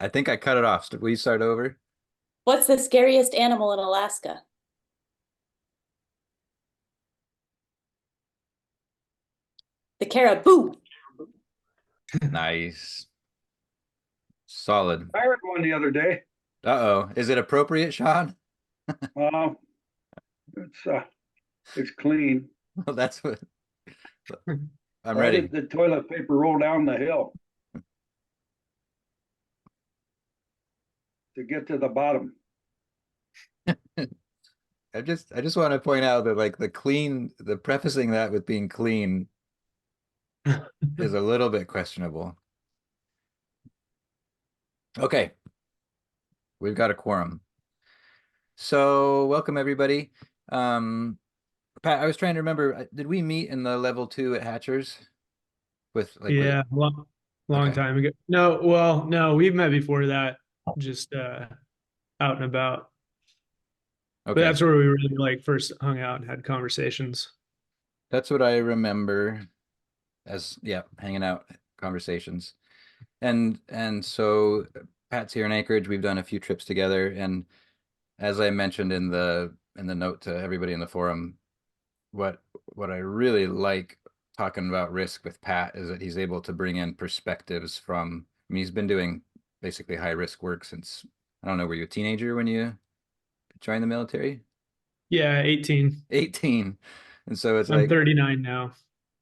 I think I cut it off. Will you start over? What's the scariest animal in Alaska? The caribou. Nice. Solid. I heard one the other day. Uh-oh. Is it appropriate, Sean? Uh, it's uh, it's clean. Well, that's what I'm Why ready. did the toilet paper roll down the hill to get to the bottom? I just want to point out that like the prefacing that with being clean is a little bit questionable. Okay, we've got a quorum. So welcome everybody. Pat, I was trying to remember, did we meet in the level 2 at Hatchers with like with it? Yeah, long Okay. time ago. No, well, no, we've met before that, just out and about. But Okay. that's where we really like first hung out and had conversations. That's what I remember as yeah, hanging out conversations. And so Pat's here in Anchorage. We've done a few trips together, and as I mentioned in the note to everybody in the forum, what I really like talking about risk with Pat is that he's able to bring in perspectives from, I mean, he's been doing basically high risk work since, I don't know, were you a teenager when you joined the military? Yeah, 18. 18. And so it's I'm like 39 now.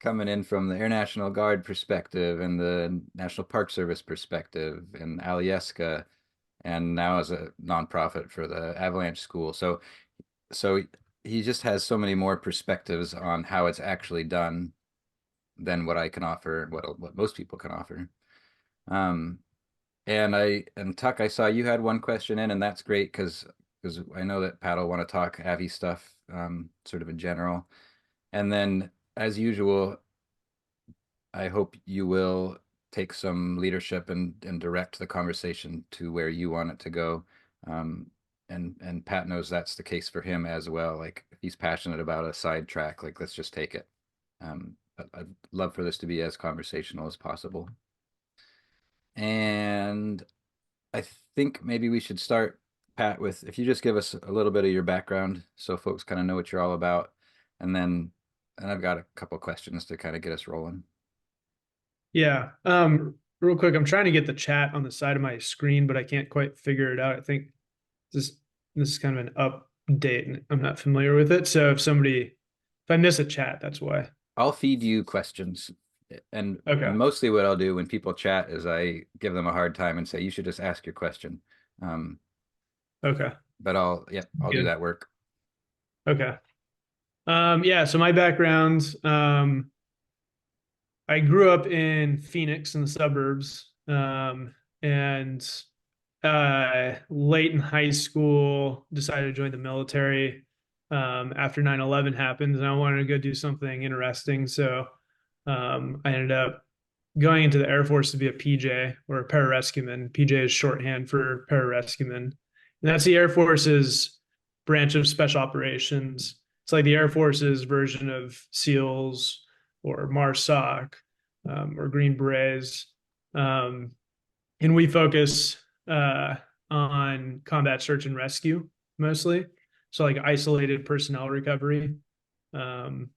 coming in from the Air National Guard perspective and the National Park Service perspective and Alyeska, and now as a nonprofit for the Avalanche School. So he just has so many more perspectives on how it's actually done than what I can offer, what most people can offer. Um, and Tuck, I saw you had one question in, and that's great because I know that Pat will want to talk Avi stuff, sort of in general. And then, as usual, I hope you will take some leadership and direct the conversation to where you want it to go. Um, and Pat knows that's the case for him as well. Like if he's passionate about a sidetrack, like let's just take it. But I'd love for this to be as conversational as possible. And I think maybe we should start, Pat, with if you just give us a little bit of your background so folks kind of know what you're all about. And then and I've got a couple questions to kind of get us rolling. Yeah. Real quick, I'm trying to get the chat on the side of my screen, but I can't quite figure it out. I think this this is kind of an update and I'm not familiar with it. So if I miss a chat, that's why. I'll feed you questions. And Okay. mostly what I'll do when people chat is I give them a hard time and say, you should just ask your question. Um, Okay. but I'll do Good. that work. Okay. Yeah, so my background, I grew up in Phoenix in the suburbs, and late in high school, decided to join the military after 9/11 happened, and I wanted to go do something interesting. So I ended up going into the Air Force to be a PJ or a pararescueman. PJ is shorthand for pararescueman, and that's the Air Force's branch of special operations. It's like the Air Force's version of SEALs or MARSOC or Green Berets. Um, and we focus on combat search and rescue mostly. So, like isolated personnel recovery. Um,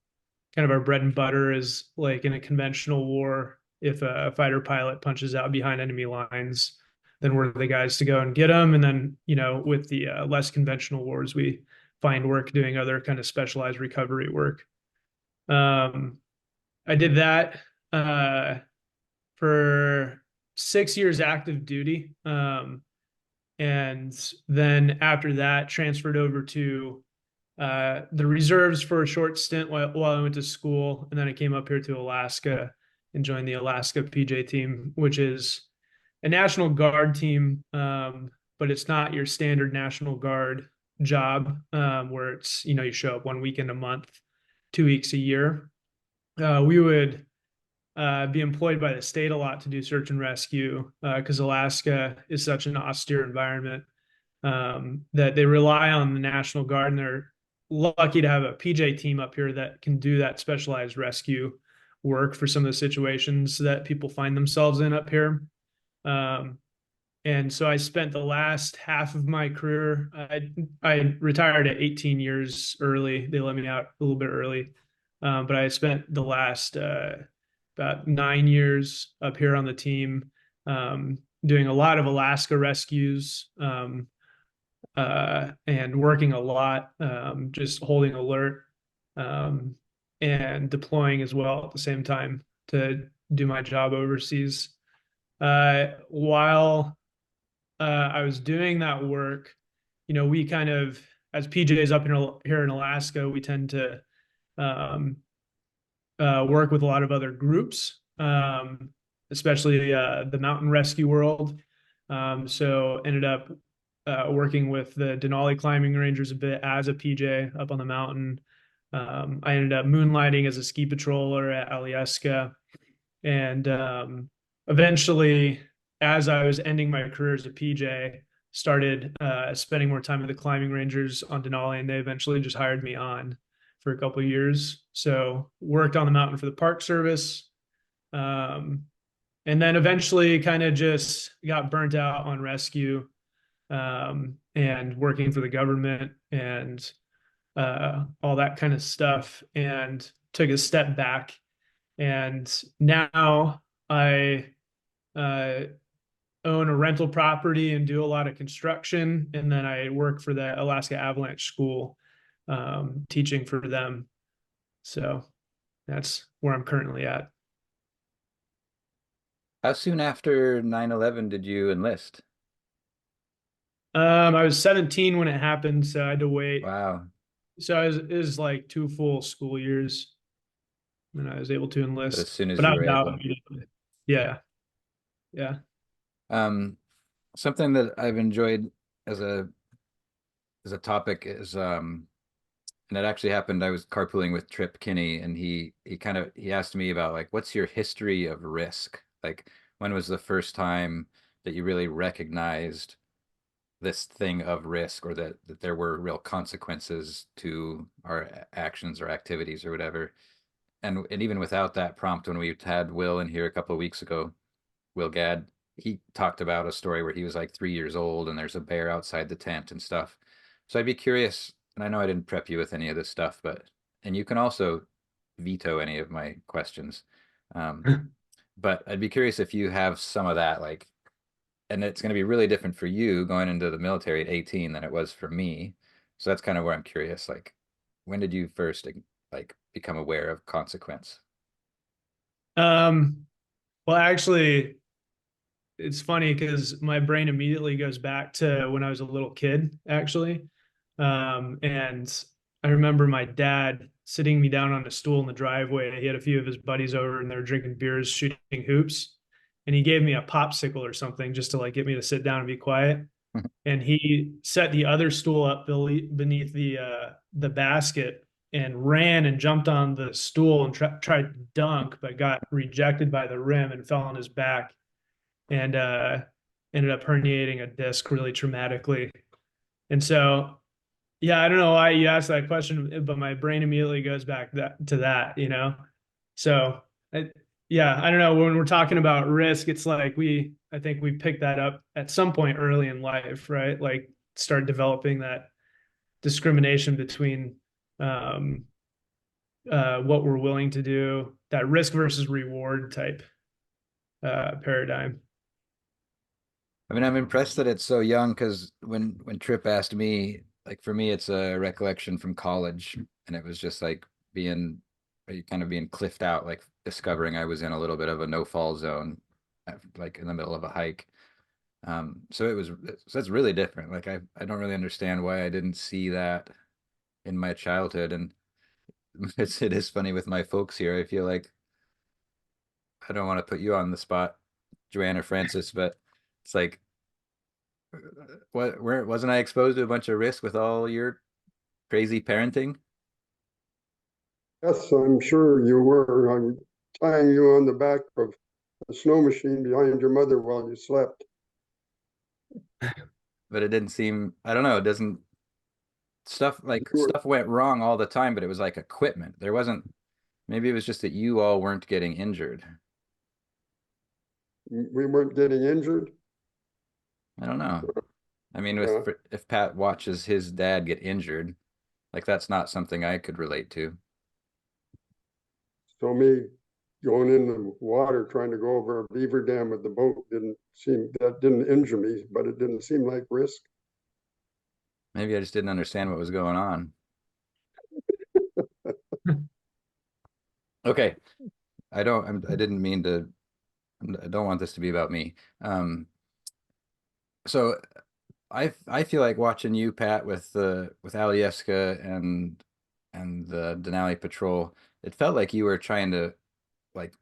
Kind of our bread and butter is like in a conventional war, if a fighter pilot punches out behind enemy lines, then we're the guys to go and get them. And then, with the less conventional wars, we find work doing other kind of specialized recovery work. Um, I did that for 6 years active duty. And then after that, transferred over to the reserves for a short stint while I went to school. And then I came up here to Alaska and joined the Alaska PJ team, which is a National Guard team, but it's not your standard National Guard job where it's, you show up 1 weekend a month, 2 weeks a year. We would be employed by the state a lot to do search and rescue because Alaska is such an austere environment that they rely on the National Guard, and they're lucky to have a PJ team up here that can do that specialized rescue work for some of the situations that people find themselves in up here. And so I spent the last half of my career. I retired at 18 years early. They let me out a little bit early, but I spent the last about 9 years up here on the team, doing a lot of Alaska rescues, and working a lot, just holding alert, um, and deploying as well at the same time to do my job overseas. While I was doing that work, we kind of, as PJs up here in Alaska, we tend to um, work with a lot of other groups, especially the mountain rescue world. So ended up working with the Denali Climbing Rangers a bit as a PJ up on the mountain. I ended up moonlighting as a ski patroller at Alaska, and eventually, as I was ending my career as a PJ, started spending more time with the climbing rangers on Denali, and they eventually just hired me on for a couple of years. So worked on the mountain for the Park Service, um, and then eventually kind of just got burnt out on rescue, and working for the government and all that kind of stuff, and took a step back. And now I uh, own a rental property and do a lot of construction. And then I work for the Alaska Avalanche School, teaching for them. So that's where I'm currently at. How soon after 9/11 did you enlist? I was 17 when it happened, so I had to wait. Wow. So it was like 2 full school years when I was able to But as enlist, soon as but I you were was out able. immediately. Yeah, yeah. Um, Something that I've enjoyed as a topic is and it actually happened. I was carpooling with Trip Kinney, and he asked me about like, what's your history of risk? Like, when was the first time that you really recognized this thing of risk, or that there were real consequences to our actions or activities or whatever? And even without that prompt, when we had Will in here a couple of weeks ago, Will Gadd, he talked about a story where he was like 3 years old and there's a bear outside the tent and stuff. So I'd be curious, and I know I didn't prep you with any of this stuff, and you can also veto any of my questions. Um, but I'd be curious if you have some of that, like, and it's going to be really different for you going into the military at 18 than it was for me. So that's kind of where I'm curious, like, when did you first like become aware of consequence? Um, well, actually, it's funny because my brain immediately goes back to when I was a little kid, actually. And I remember my dad sitting me down on a stool in the driveway. He had a few of his buddies over and they were drinking beers, shooting hoops. And he gave me a popsicle or something just to like get me to sit down and be quiet. And he set the other stool up beneath the basket and ran and jumped on the stool and tried to dunk, but got rejected by the rim and fell on his back, and ended up herniating a disc really traumatically. And so, yeah, I don't know why you asked that question, but my brain immediately goes back to that. So, I, yeah, I don't know. When we're talking about risk, it's like I think we picked that up at some point early in life, right? Like start developing that discrimination between um, what we're willing to do, that risk versus reward type paradigm. I mean, I'm impressed that it's so young, because when Trip asked me, like, for me, it's a recollection from college, and it was just like kind of being cliffed out, like discovering I was in a little bit of a no-fall zone, like in the middle of a hike. So that's really different. Like, I don't really understand why I didn't see that in my childhood, and it is funny with my folks here. I feel like I don't want to put you on the spot, Joanne or Francis, but it's like, where wasn't I exposed to a bunch of risk with all your crazy parenting? Yes, I'm sure you were. I'm tying you on the back of a snow machine behind your mother while you slept. But it didn't seem, I don't know, it doesn't, You were, stuff went wrong all the time, but it was like equipment. There wasn't, maybe it was just that you all weren't getting injured. we weren't getting injured. I don't know. I mean, Yeah. if Pat watches his dad get injured, like that's not something I could relate to. So me going in the water trying to go over a beaver dam with the boat didn't injure me, but it didn't seem like risk. Maybe I just didn't understand what was going on. Okay, I didn't mean to. I don't want this to be about me. So I feel like watching you, Pat, with Alyeska and the Denali Patrol. It felt like you were trying to like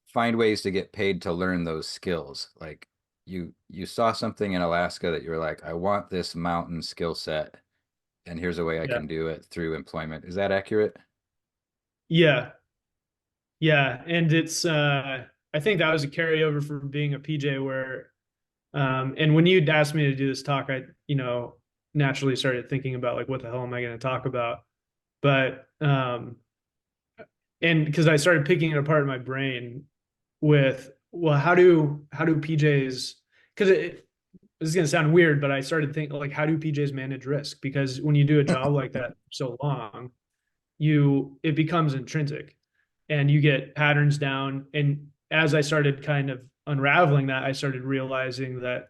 find ways to get paid to learn those skills. Like you saw something in Alaska that you were like, I want this mountain skill set, and here's a way I Yeah. can do it through employment. Is that accurate? Yeah. Yeah. And it's, I think that was a carryover from being a PJ where, and when you'd asked me to do this talk, I, naturally started thinking about like, what the hell am I going to talk about? But, and because I started picking it apart in my brain with, well, how do PJs, because this is going to sound weird, but I started thinking like, how do PJs manage risk? Because when you do a job like that for so long, it becomes intrinsic and you get patterns down. And as I started kind of unraveling that, I started realizing that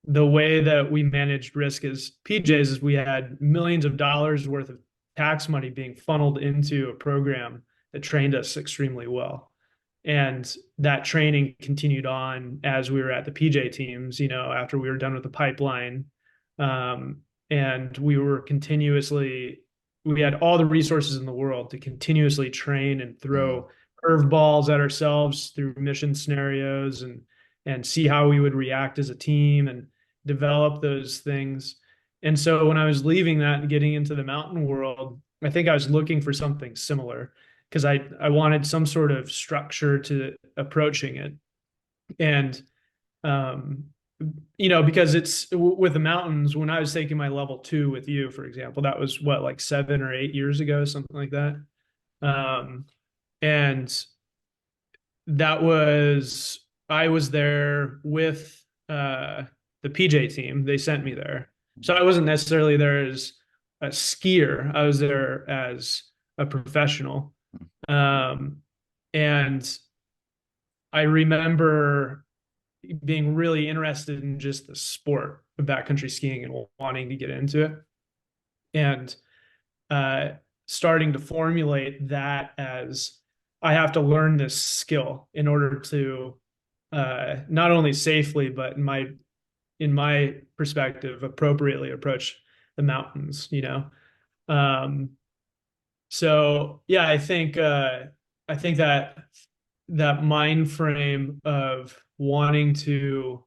the way that we managed risk as PJs is we had millions of dollars worth of tax money being funneled into a program that trained us extremely well. And that training continued on as we were at the PJ teams, after we were done with the pipeline. And we had all the resources in the world to continuously train and Mm, throw curveballs at ourselves through mission scenarios and see how we would react as a team and develop those things. And so when I was leaving that and getting into the mountain world, I think I was looking for something similar because I wanted some sort of structure to approaching it. And um, because it's with the mountains, when I was taking my level 2 with you, for example, that was what, like 7 or 8 years ago, something like that. And I was there with the PJ team. They sent me there. So I wasn't necessarily there as a skier. I was there as a professional. Um, and I remember being really interested in just the sport of backcountry skiing and wanting to get into it. And uh, starting to formulate that as I have to learn this skill in order to not only safely, but in my perspective, appropriately approach the mountains. Um, so yeah, I think that mind frame of wanting to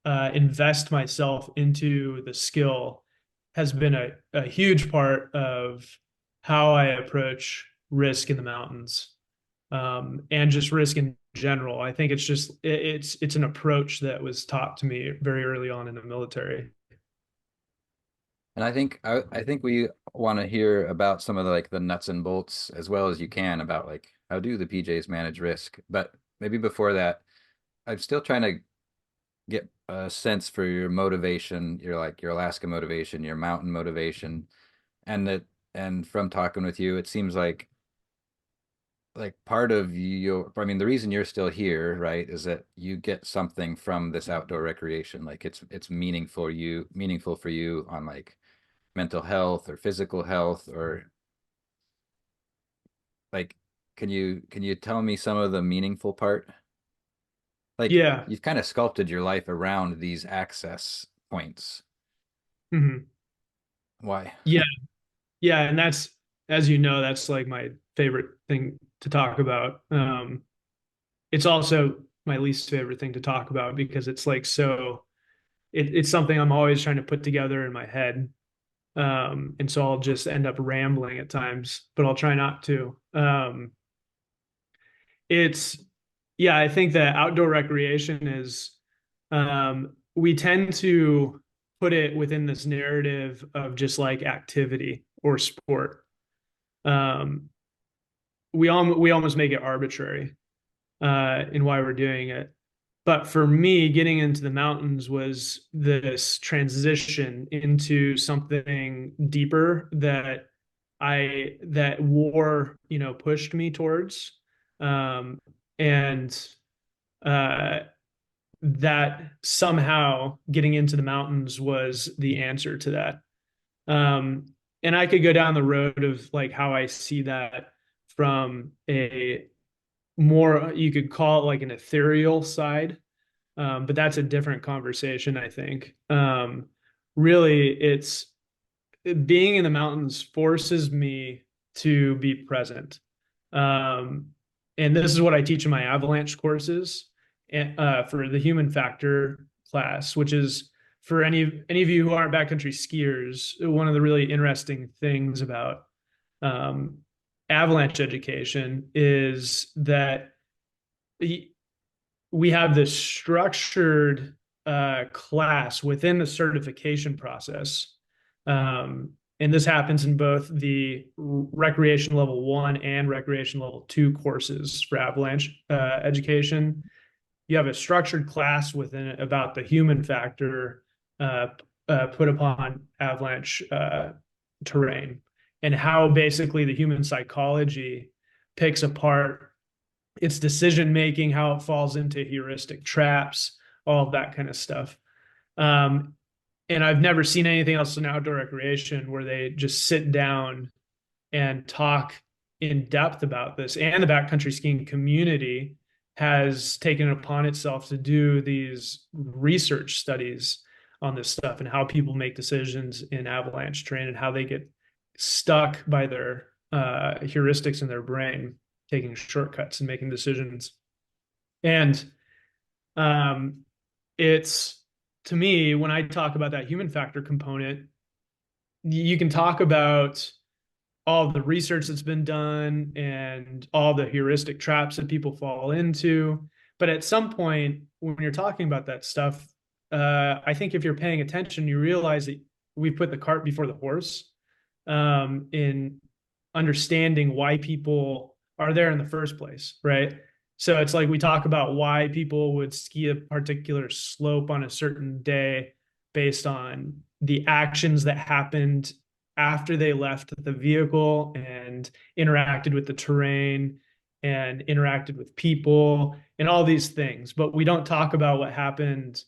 invest myself into the skill has been a huge part of how I approach risk in the mountains, and just risk in general. I think it's an approach that was taught to me very early on in the military. And I think we want to hear about some of the like the nuts and bolts as well as you can about like how do the PJs manage risk. But maybe before that, I'm still trying to get a sense for your motivation, your Alaska motivation, your mountain motivation, and that and from talking with you, it seems like part of your, I mean, the reason you're still here, right, is that you get something from this outdoor recreation. Like it's meaningful for you on like mental health or physical health or like can you tell me some of the meaningful part? Like Yeah. you've kind of sculpted your life around these access points. Mhm. Why? Yeah. Yeah. And that's, as you know, that's like my favorite thing to talk about. It's also my least favorite thing to talk about because it's like it's something I'm always trying to put together in my head. And so I'll just end up rambling at times, but I'll try not to. It's Yeah, I think that outdoor recreation is, we tend to put it within this narrative of just like activity or sport. Um, we almost make it arbitrary in why we're doing it. But for me, getting into the mountains was this transition into something deeper that war, pushed me towards. And that somehow getting into the mountains was the answer to that. And I could go down the road of like how I see that from a more, you could call it like an ethereal side. But that's a different conversation, I think. Really, it's being in the mountains forces me to be present. Um, and this is what I teach in my avalanche courses for the human factor class, which is for any of you who aren't backcountry skiers, one of the really interesting things about um, avalanche education is that we have this structured class within the certification process. And this happens in both the recreation level 1 and recreation level 2 courses for avalanche education. You have a structured class within it about the human factor put upon avalanche terrain, and how basically the human psychology picks apart its decision making, how it falls into heuristic traps, all of that kind of stuff. And I've never seen anything else in outdoor recreation where they just sit down and talk in depth about this. And the backcountry skiing community has taken it upon itself to do these research studies on this stuff and how people make decisions in avalanche terrain and how they get stuck by their heuristics in their brain, taking shortcuts and making decisions. And it's, to me, when I talk about that human factor component, you can talk about all the research that's been done and all the heuristic traps that people fall into. But at some point, when you're talking about that stuff, I think if you're paying attention, you realize that we put the cart before the horse in understanding why people are there in the first place, right? So it's like we talk about why people would ski a particular slope on a certain day based on the actions that happened after they left the vehicle and interacted with the terrain and interacted with people and all these things. But we don't talk about what happened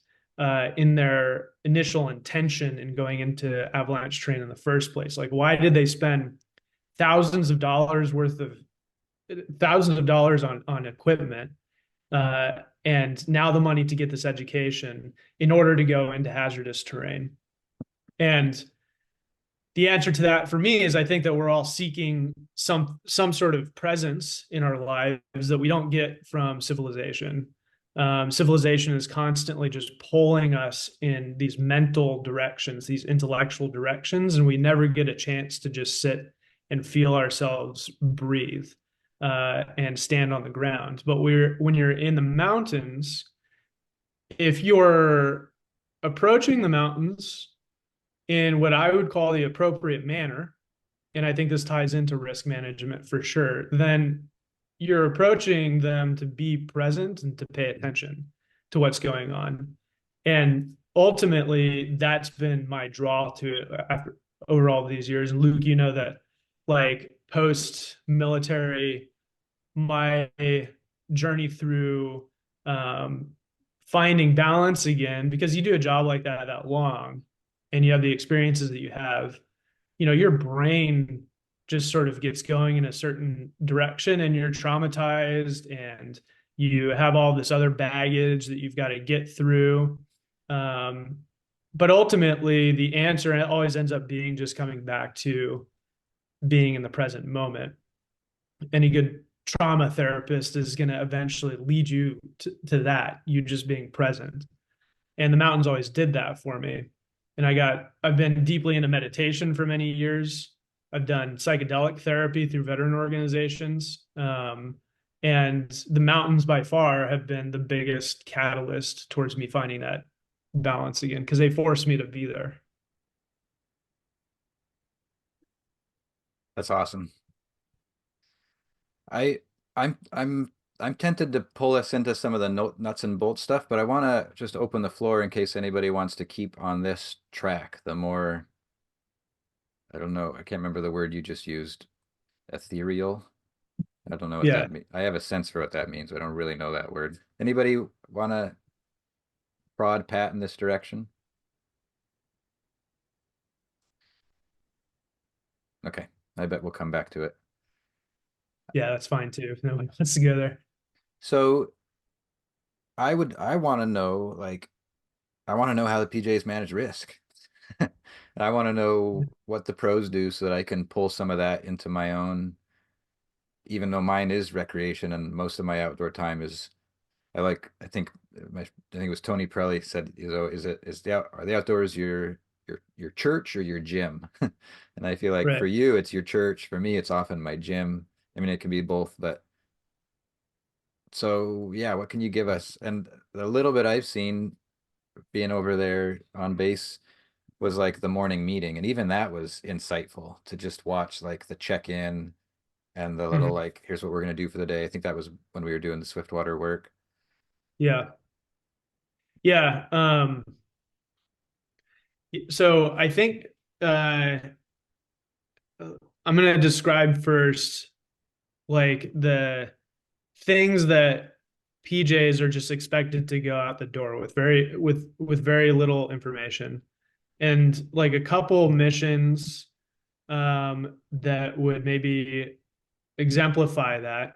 in their initial intention in going into avalanche terrain in the first place. Like, why did they spend thousands of dollars on equipment and now the money to get this education in order to go into hazardous terrain? And the answer to that for me is I think that we're all seeking some sort of presence in our lives that we don't get from civilization. Civilization is constantly just pulling us in these mental directions, these intellectual directions, and we never get a chance to just sit and feel ourselves breathe and stand on the ground. But when you're in the mountains, if you're approaching the mountains in what I would call the appropriate manner, and I think this ties into risk management for sure, then you're approaching them to be present and to pay attention to what's going on. And ultimately, that's been my draw to it over all these years. And Luke, you know that like post-military, my journey through finding balance again, because you do a job like that long and you have the experiences that you have, your brain just sort of gets going in a certain direction and you're traumatized and you have all this other baggage that you've got to get through. But ultimately, the answer always ends up being just coming back to being in the present moment. Any good trauma therapist is going to eventually lead you to that, you just being present. And the mountains always did that for me. And I've been deeply into meditation for many years. I've done psychedelic therapy through veteran organizations. And the mountains by far have been the biggest catalyst towards me finding that balance again, because they forced me to be there. That's awesome. I I'm tempted to pull us into some of the nuts and bolts stuff, but I want to just open the floor in case anybody wants to keep on this track. The more, I don't know, I can't remember the word you just used, ethereal. I don't know what Yeah. that means. I have a sense for what that means. But I don't really know that word. Anybody want to prod Pat in this direction? Okay, I bet we'll come back to it. Yeah, that's fine too. If no one wants to go there. So I want to know, like, I want to know how the PJs manage risk. I want to know what the pros do so that I can pull some of that into my own, even though mine is recreation and most of my outdoor time is, I think it was Tony Prelli said, are the outdoors your church or your gym? And I feel like Right. for you, it's your church. For me, it's often my gym. I mean, it can be both, but so yeah, what can you give us? And the little bit I've seen being over there on base was like the morning meeting, and even that was insightful to just watch like the check-in and the little Mhm. like, here's what we're gonna do for the day. I think that was when we were doing the Swiftwater work. Yeah. Yeah. So I think I'm going to describe first like the things that PJs are just expected to go out the door with very little information. And like a couple missions that would maybe exemplify that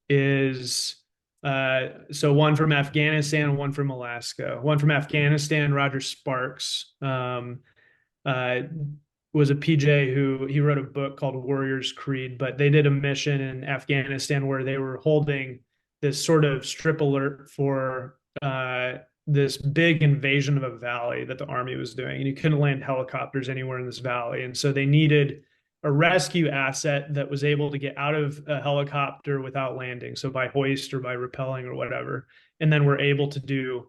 is so one from Afghanistan and one from Alaska. One from Afghanistan, Roger Sparks, uh, was a PJ who he wrote a book called Warrior's Creed, but they did a mission in Afghanistan where they were holding this sort of strip alert for this big invasion of a valley that the army was doing, and you couldn't land helicopters anywhere in this valley, and so they needed a rescue asset that was able to get out of a helicopter without landing, so by hoist or by rappelling or whatever, and then we're able to do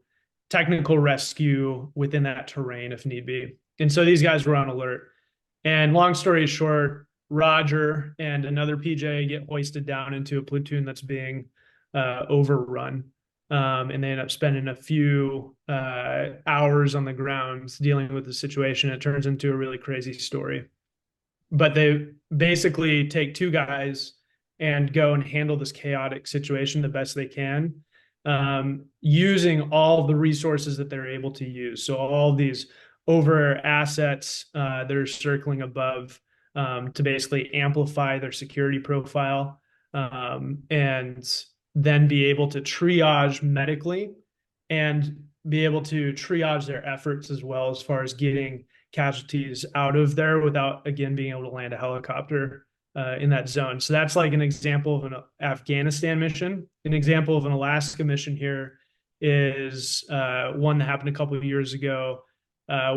technical rescue within that terrain if need be. And so these guys were on alert. And long story short, Roger and another PJ get hoisted down into a platoon that's being overrun. And they end up spending a few hours on the ground dealing with the situation. It turns into a really crazy story. But they basically take two guys and go and handle this chaotic situation the best they can, using all the resources that they're able to use. So all these over assets that are circling above to basically amplify their security profile, and then be able to triage medically and be able to triage their efforts as well as far as getting casualties out of there without, again, being able to land a helicopter in that zone. So that's like an example of an Afghanistan mission. An example of an Alaska mission here is one that happened a couple of years ago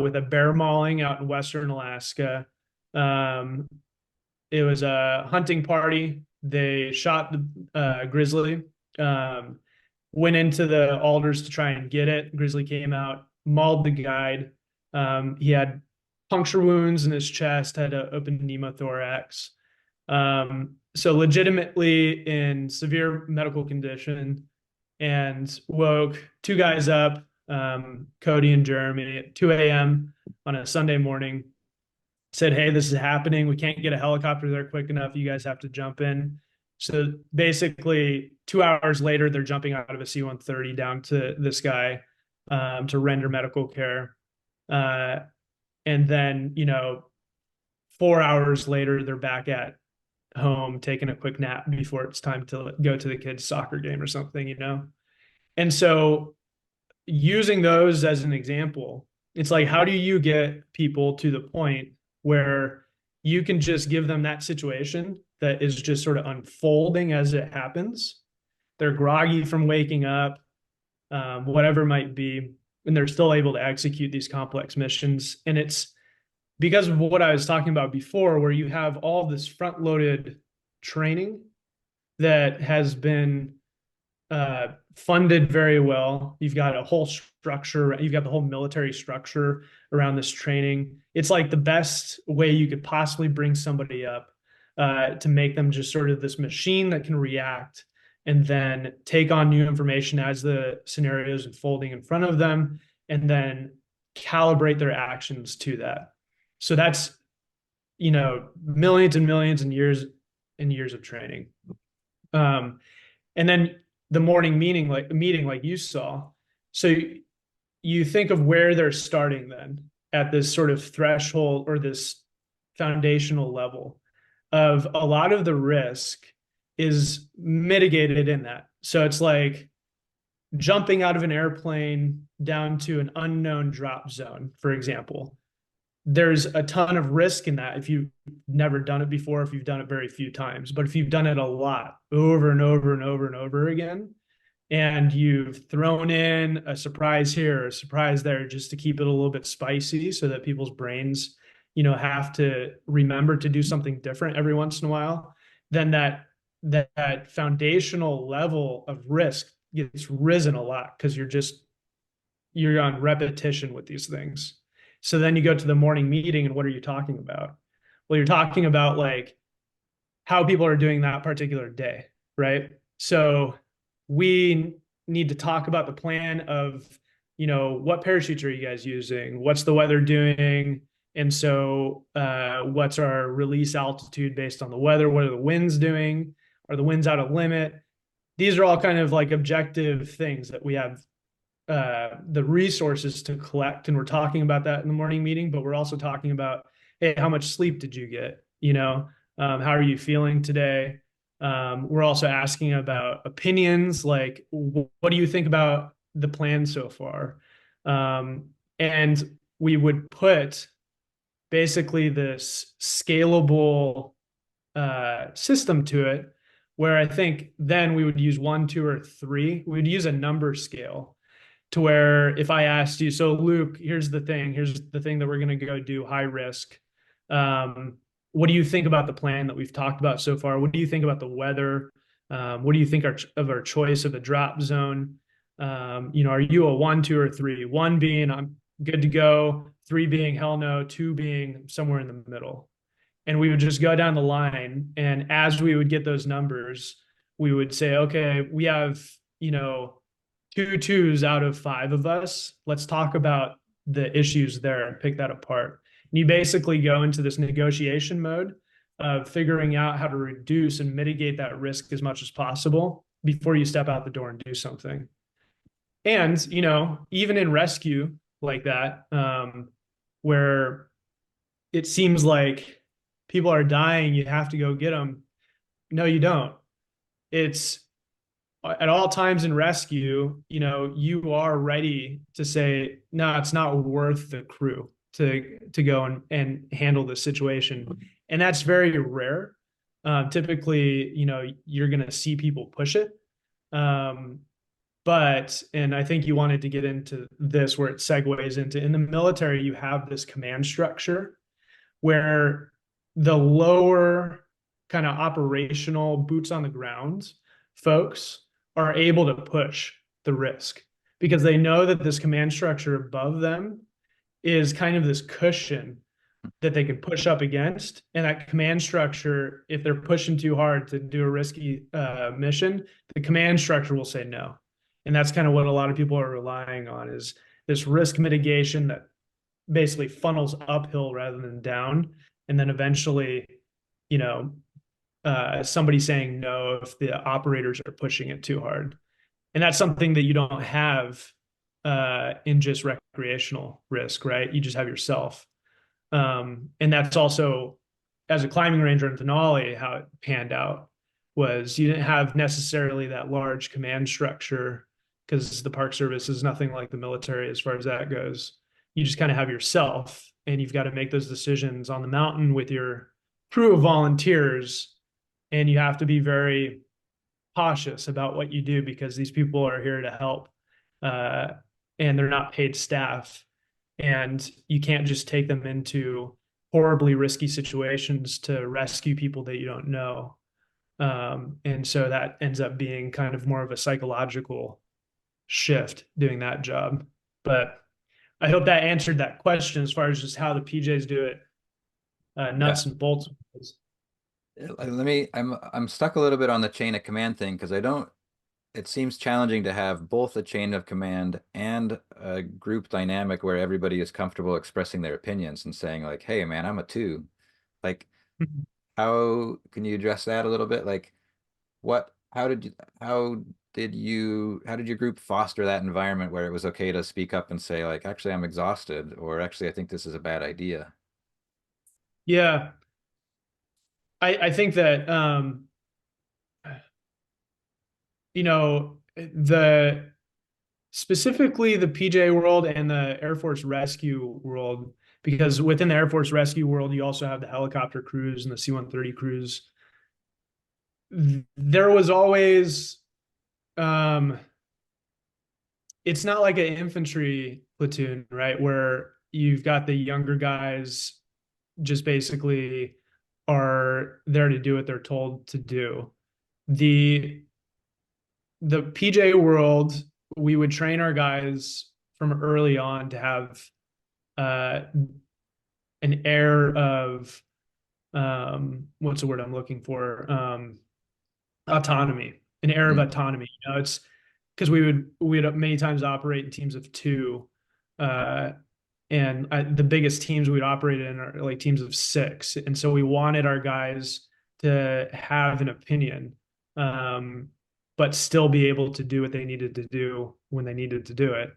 with a bear mauling out in Western Alaska. It was a hunting party. They shot the grizzly, went into the alders to try and get it. Grizzly came out, mauled the guide. He had puncture wounds in his chest, had an open pneumothorax. So legitimately in severe medical condition, and woke two guys up, Cody and Jeremy, at 2 a.m. on a Sunday morning. Said, hey, this is happening. We can't get a helicopter there quick enough. You guys have to jump in. So basically, 2 hours later, they're jumping out of a C-130 down to this guy to render medical care. And then, 4 hours later, they're back at home taking a quick nap before it's time to go to the kids' soccer game or something. And so using those as an example, it's like, how do you get people to the point where you can just give them that situation that is just sort of unfolding as it happens? They're groggy from waking up, whatever it might be, and they're still able to execute these complex missions. And it's because of what I was talking about before, where you have all this front-loaded training that has been funded very well. You've got a whole structure. You've got the whole military structure around this training. It's like the best way you could possibly bring somebody up to make them just sort of this machine that can react and then take on new information as the scenarios unfolding in front of them, and then calibrate their actions to that. So that's, millions and millions and years of training. And then the morning meeting like you saw. So you think of where they're starting then at this sort of threshold or this foundational level of a lot of the risk is mitigated in that. So it's like jumping out of an airplane down to an unknown drop zone, for example. There's a ton of risk in that if you've never done it before, if you've done it very few times. But if you've done it a lot, over and over and over and over again, and you've thrown in a surprise here, a surprise there, just to keep it a little bit spicy so that people's brains, have to remember to do something different every once in a while, then that foundational level of risk gets risen a lot because you're on repetition with these things. So then you go to the morning meeting, and what are you talking about? Well, you're talking about like how people are doing that particular day, right? So we need to talk about the plan of, what parachutes are you guys using? What's the weather doing? And so what's our release altitude based on the weather? What are the winds doing? Are the winds out of limit? These are all kind of like objective things that we have the resources to collect. And we're talking about that in the morning meeting, but we're also talking about, hey, how much sleep did you get? How are you feeling today? We're also asking about opinions, like, what do you think about the plan so far? And we would put basically this scalable system to it, where I think then we would use 1, 2, or 3. We would use a number scale to where if I asked you, so Luke, here's the thing that we're going to go do, high risk. What do you think about the plan that we've talked about so far? What do you think about the weather? What do you think of our choice of a drop zone? Are you a 1, 2, or 3? 1 being I'm good to go, 3 being hell no, 2 being somewhere in the middle. And we would just go down the line. And as we would get those numbers, we would say, okay, we have, 2 2s out of 5 of us. Let's talk about the issues there and pick that apart. And you basically go into this negotiation mode of figuring out how to reduce and mitigate that risk as much as possible before you step out the door and do something. And, even in rescue like that, where it seems like people are dying, you have to go get them. No, you don't. It's at all times in rescue, you are ready to say, no, it's not worth the crew to go and handle this situation. And that's very rare. Typically, you're going to see people push it. But, and I think you wanted to get into this where it segues into, in the military, you have this command structure where the lower kind of operational boots on the ground folks are able to push the risk because they know that this command structure above them is kind of this cushion that they can push up against. And that command structure, if they're pushing too hard to do a risky mission, the command structure will say no. And that's kind of what a lot of people are relying on, is this risk mitigation that basically funnels uphill rather than down. And then eventually, somebody saying no if the operators are pushing it too hard. And that's something that you don't have in just recreational risk, right? You just have yourself. And that's also, as a climbing ranger in Denali, how it panned out was you didn't have necessarily that large command structure because the Park Service is nothing like the military as far as that goes. You just kind of have yourself, and you've got to make those decisions on the mountain with your crew of volunteers. And you have to be very cautious about what you do because these people are here to help, and they're not paid staff. And you can't just take them into horribly risky situations to rescue people that you don't know. And so that ends up being kind of more of a psychological shift doing that job. But I hope that answered that question as far as just how the PJs do it, nuts and bolts. I'm stuck a little bit on the chain of command thing because I don't it seems challenging to have both a chain of command and a group dynamic where everybody is comfortable expressing their opinions and saying like, "Hey, man, I'm a two." Like, how can you address that a little bit? Like, what? How did your group foster that environment where it was okay to speak up and say like, "Actually, I'm exhausted," or "Actually, I think this is a bad idea." Yeah, I think that the specifically the PJ world and the Air Force Rescue world, because within the Air Force Rescue world, you also have the helicopter crews and the C-130 crews. There was always, it's not like an infantry platoon, right? Where you've got the younger guys just basically are there to do what they're told to do. The PJ world, we would train our guys from early on to have uh, an air of what's the word I'm looking for? Autonomy, an air of Mm. autonomy. It's because we'd many times operate in teams of two, uh, and the biggest teams we'd operate in are like teams of six, and so we wanted our guys to have an opinion, but still be able to do what they needed to do when they needed to do it.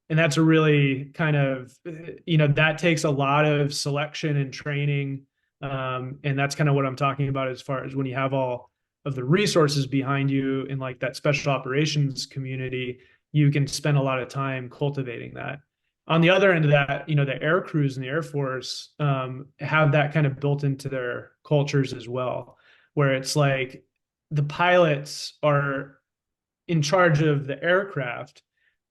And that's a really kind of, that takes a lot of selection and training. And that's kind of what I'm talking about as far as when you have all of the resources behind you in like that special operations community, you can spend a lot of time cultivating that. On the other end of that, the air crews and the Air Force have that kind of built into their cultures as well, where it's like the pilots are in charge of the aircraft,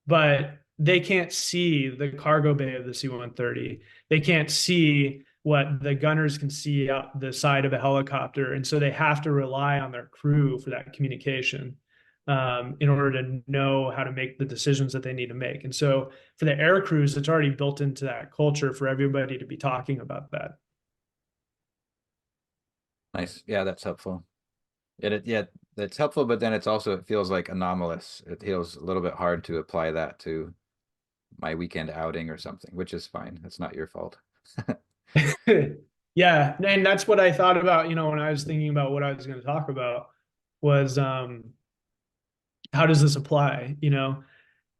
but they can't see the cargo bay of the C-130. They can't see what the gunners can see out the side of a helicopter. And so they have to rely on their crew for that communication in order to know how to make the decisions that they need to make. And so for the air crews, it's already built into that culture for everybody to be talking about that. Nice. Yeah, that's helpful. Yeah, that's helpful, but then it feels like anomalous. It feels a little bit hard to apply that to my weekend outing or something, which is fine. It's not your fault. Yeah, and that's what I thought about, when I was thinking about what I was going to talk about was how does this apply,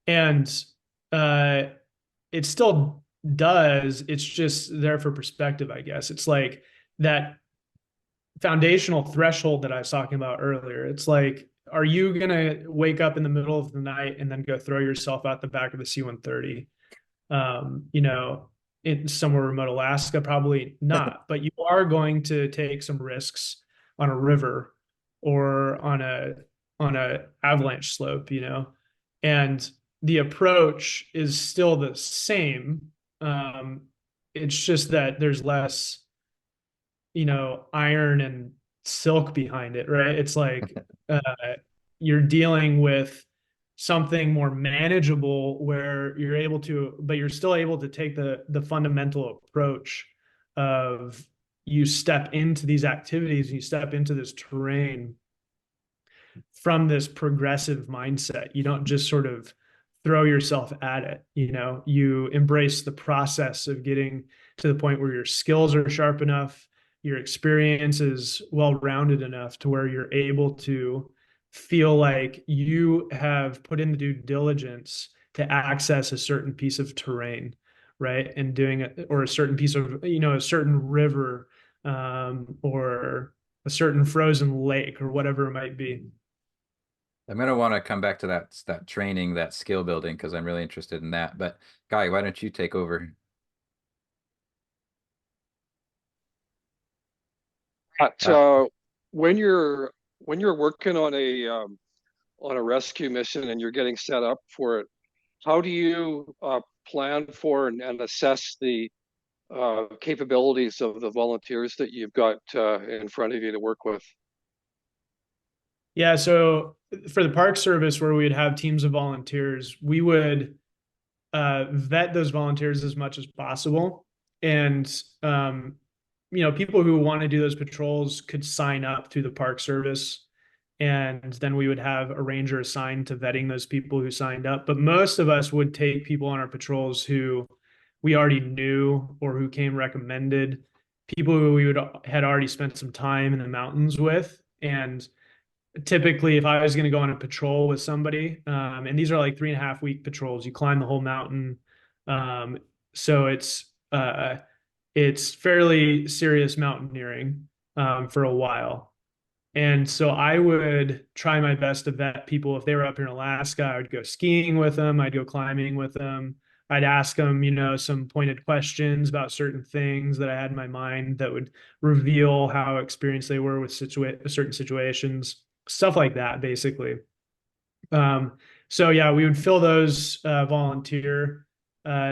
And it still does. It's just there for perspective, I guess. It's like that foundational threshold that I was talking about earlier. It's like, are you going to wake up in the middle of the night and then go throw yourself out the back of the C-130? In somewhere remote Alaska, probably not, but you are going to take some risks on a river or on a avalanche slope, and the approach is still the same. It's just that there's less, iron and silk behind it, right? It's like uh, you're dealing with something more manageable where you're able to, but you're still able to take the fundamental approach of you step into these activities, you step into this terrain from this progressive mindset. You don't just sort of throw yourself at it. You embrace the process of getting to the point where your skills are sharp enough, your experience is well-rounded enough to where you're able to feel like you have put in the due diligence to access a certain piece of terrain, right? And doing it, or a certain piece of, a certain river, or a certain frozen lake or whatever it might be. I'm gonna want to come back to that training, that skill building, because I'm really interested in that. But Guy, why don't you take over? So when you're working on a rescue mission and you're getting set up for it, how do you plan for and assess the capabilities of the volunteers that you've got in front of you to work with? Yeah, so for the Park Service, where we'd have teams of volunteers, we would vet those volunteers as much as possible. And, people who want to do those patrols could sign up through the Park Service. And then we would have a ranger assigned to vetting those people who signed up. But most of us would take people on our patrols who we already knew or who came recommended, people who we had already spent some time in the mountains with. And typically, if I was going to go on a patrol with somebody, and these are like 3.5 week patrols, you climb the whole mountain. So it's fairly serious mountaineering for a while. And so I would try my best to vet people. If they were up here in Alaska, I would go skiing with them. I'd go climbing with them. I'd ask them, some pointed questions about certain things that I had in my mind that would reveal how experienced they were with certain situations, stuff like that, basically. So yeah, we would fill those volunteer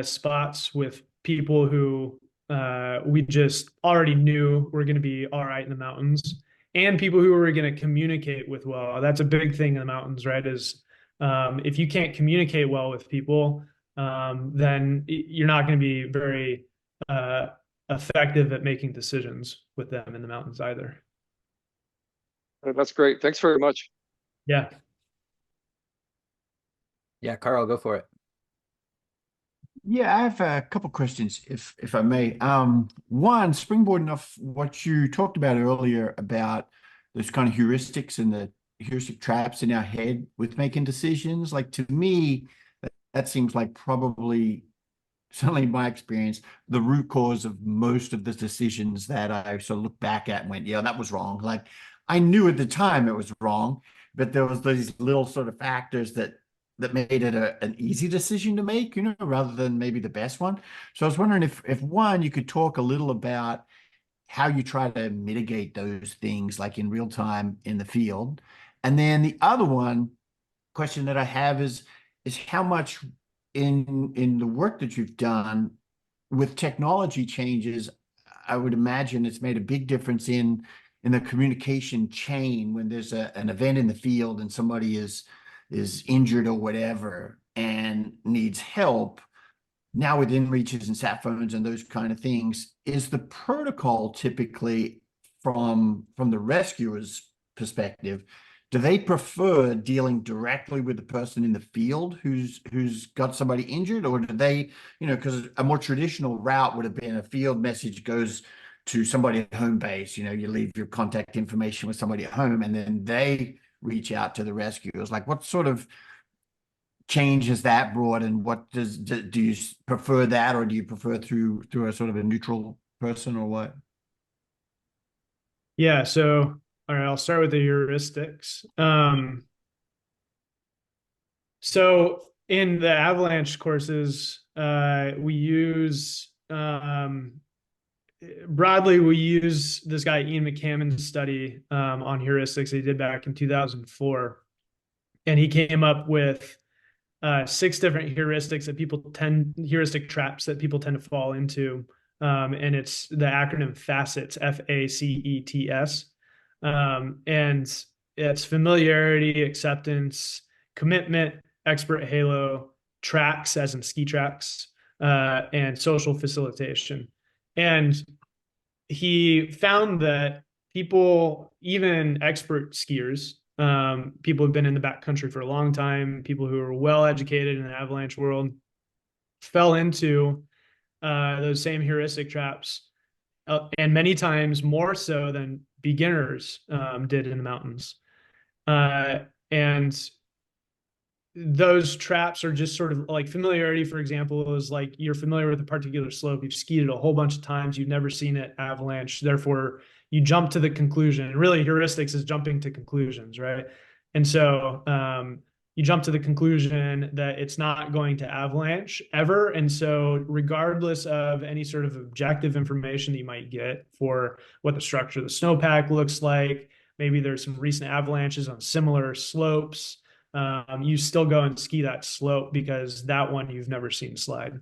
spots with people who we just already knew were going to be all right in the mountains, and people who were going to communicate with well. That's a big thing in the mountains, right? Is if you can't communicate well with people, then you're not going to be very effective at making decisions with them in the mountains either. That's great. Thanks very much. Yeah. Yeah, Carl, go for it. Yeah, I have a couple questions, if I may. One, springboarding off what you talked about earlier about those kind of heuristics and the heuristic traps in our head with making decisions. Like, to me, that seems like probably, certainly in my experience, the root cause of most of the decisions that I sort of look back at and went, yeah, that was wrong. Like, I knew at the time it was wrong, but there was these little sort of factors that made it an easy decision to make, rather than maybe the best one. So I was wondering if one, you could talk a little about how you try to mitigate those things, like in real time in the field. And then the other question that I have is how much in the work that you've done with technology changes, I would imagine it's made a big difference in the communication chain when there's an event in the field and somebody is injured or whatever and needs help. Now with inReaches and sat phones and those kind of things, is the protocol typically from the rescuer's perspective, do they prefer dealing directly with the person in the field who's got somebody injured, or do they, because a more traditional route would have been a field message goes to somebody at home base, you leave your contact information with somebody at home and then they reach out to the rescuers. Like, what sort of change has that brought, and what do you prefer that, or do you prefer through a sort of a neutral person, or what? Yeah. So, all right, I'll start with the heuristics. So in the Avalanche courses, we use broadly, we use this guy Ian McCammon's study on heuristics he did back in 2004, and he came up with 6 different heuristics heuristic traps that people tend to fall into, and it's the acronym FACETS, FACETS, and it's familiarity, acceptance, commitment, expert halo, tracks, as in ski tracks, and social facilitation. And he found that people, even expert skiers, people who've been in the backcountry for a long time, people who are well educated in the avalanche world, fell into those same heuristic traps, and many times more so than beginners did in the mountains. And those traps are just sort of like familiarity, for example, is like you're familiar with a particular slope, you've skied it a whole bunch of times, you've never seen it avalanche, therefore you jump to the conclusion. And really, heuristics is jumping to conclusions, right? And so you jump to the conclusion that it's not going to avalanche ever. And so regardless of any sort of objective information that you might get for what the structure of the snowpack looks like, maybe there's some recent avalanches on similar slopes, you still go and ski that slope because that one you've never seen slide.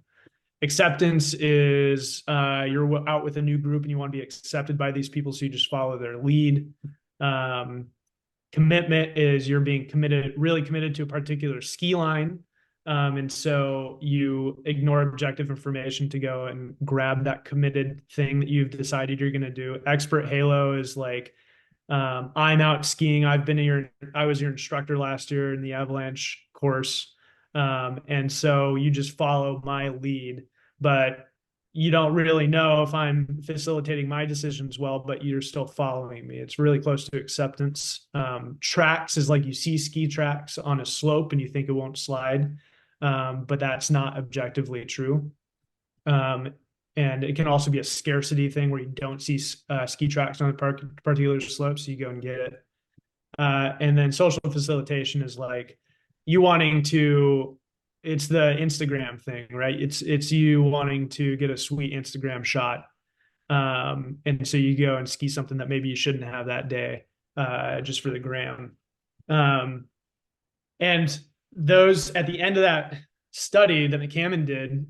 Acceptance is you're out with a new group and you want to be accepted by these people, so you just follow their lead. Commitment is you're being really committed to a particular ski line, and so you ignore objective information to go and grab that committed thing that you've decided you're going to do. Expert halo is like I'm out skiing. I was your instructor last year in the Avalanche course. And so you just follow my lead, but you don't really know if I'm facilitating my decisions well, but you're still following me. It's really close to acceptance. Tracks is like you see ski tracks on a slope and you think it won't slide, but that's not objectively true. And it can also be a scarcity thing where you don't see ski tracks on a particular slope, so you go and get it. And then social facilitation is like you wanting to, it's the Instagram thing, right? It's you wanting to get a sweet Instagram shot. And so you go and ski something that maybe you shouldn't have that day, just for the gram. And those at the end of that study that McCammon did,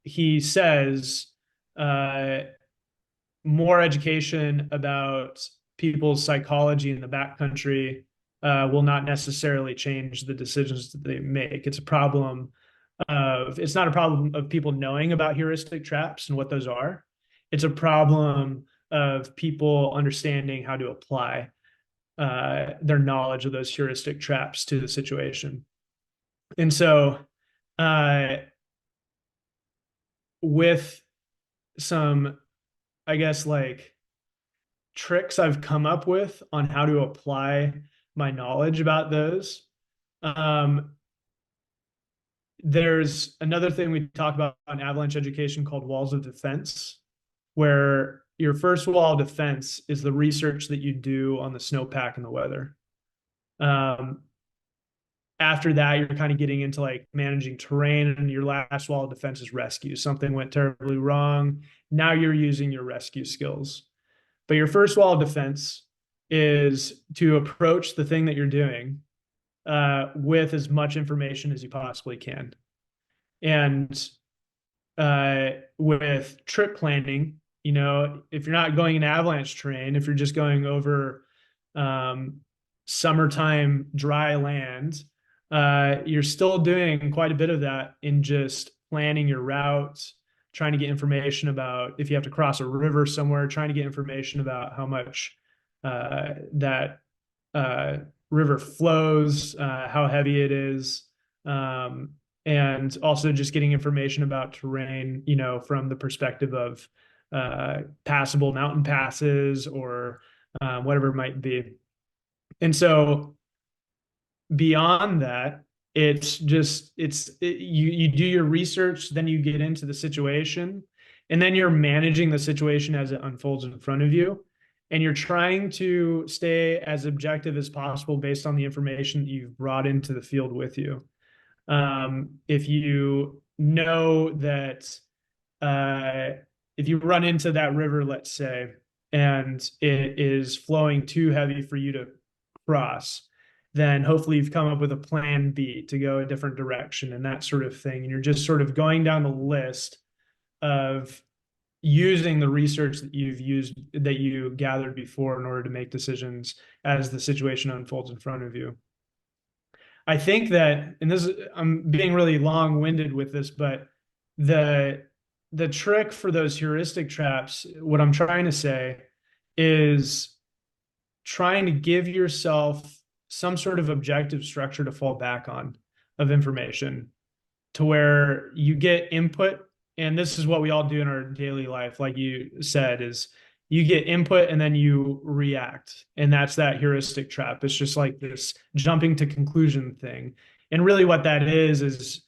he says more education about people's psychology in the backcountry will not necessarily change the decisions that they make. It's not a problem of people knowing about heuristic traps and what those are. It's a problem of people understanding how to apply their knowledge of those heuristic traps to the situation. And so with some, I guess, like tricks I've come up with on how to apply my knowledge about those. There's another thing we talk about in avalanche education called walls of defense, where your first wall of defense is the research that you do on the snowpack and the weather. After that, you're kind of getting into like managing terrain, and your last wall of defense is rescue. Something went terribly wrong. Now you're using your rescue skills. But your first wall of defense is to approach the thing that you're doing with as much information as you possibly can. And with trip planning, you know, if you're not going in avalanche terrain, if you're just going over summertime dry land, you're still doing quite a bit of that in just planning your routes, trying to get information about if you have to cross a river somewhere, trying to get information about how much that river flows, how heavy it is, and also just getting information about terrain, you know, from the perspective of passable mountain passes or whatever it might be. And so beyond that, it's just you do your research, then you get into the situation, and then you're managing the situation as it unfolds in front of you, and you're trying to stay as objective as possible based on the information that you've brought into the field with you. If you know that if you run into that river, let's say, and it is flowing too heavy for you to cross, then hopefully you've come up with a plan B to go a different direction and that sort of thing. And you're just sort of going down the list of using the research that you gathered before in order to make decisions as the situation unfolds in front of you. I think that, and I'm being really long-winded with this, but the trick for those heuristic traps, what I'm trying to say is trying to give yourself some sort of objective structure to fall back on of information to where you get input. And this is what we all do in our daily life. Like you said, is you get input and then you react. And that's that heuristic trap. It's just like this jumping to conclusion thing. And really what that is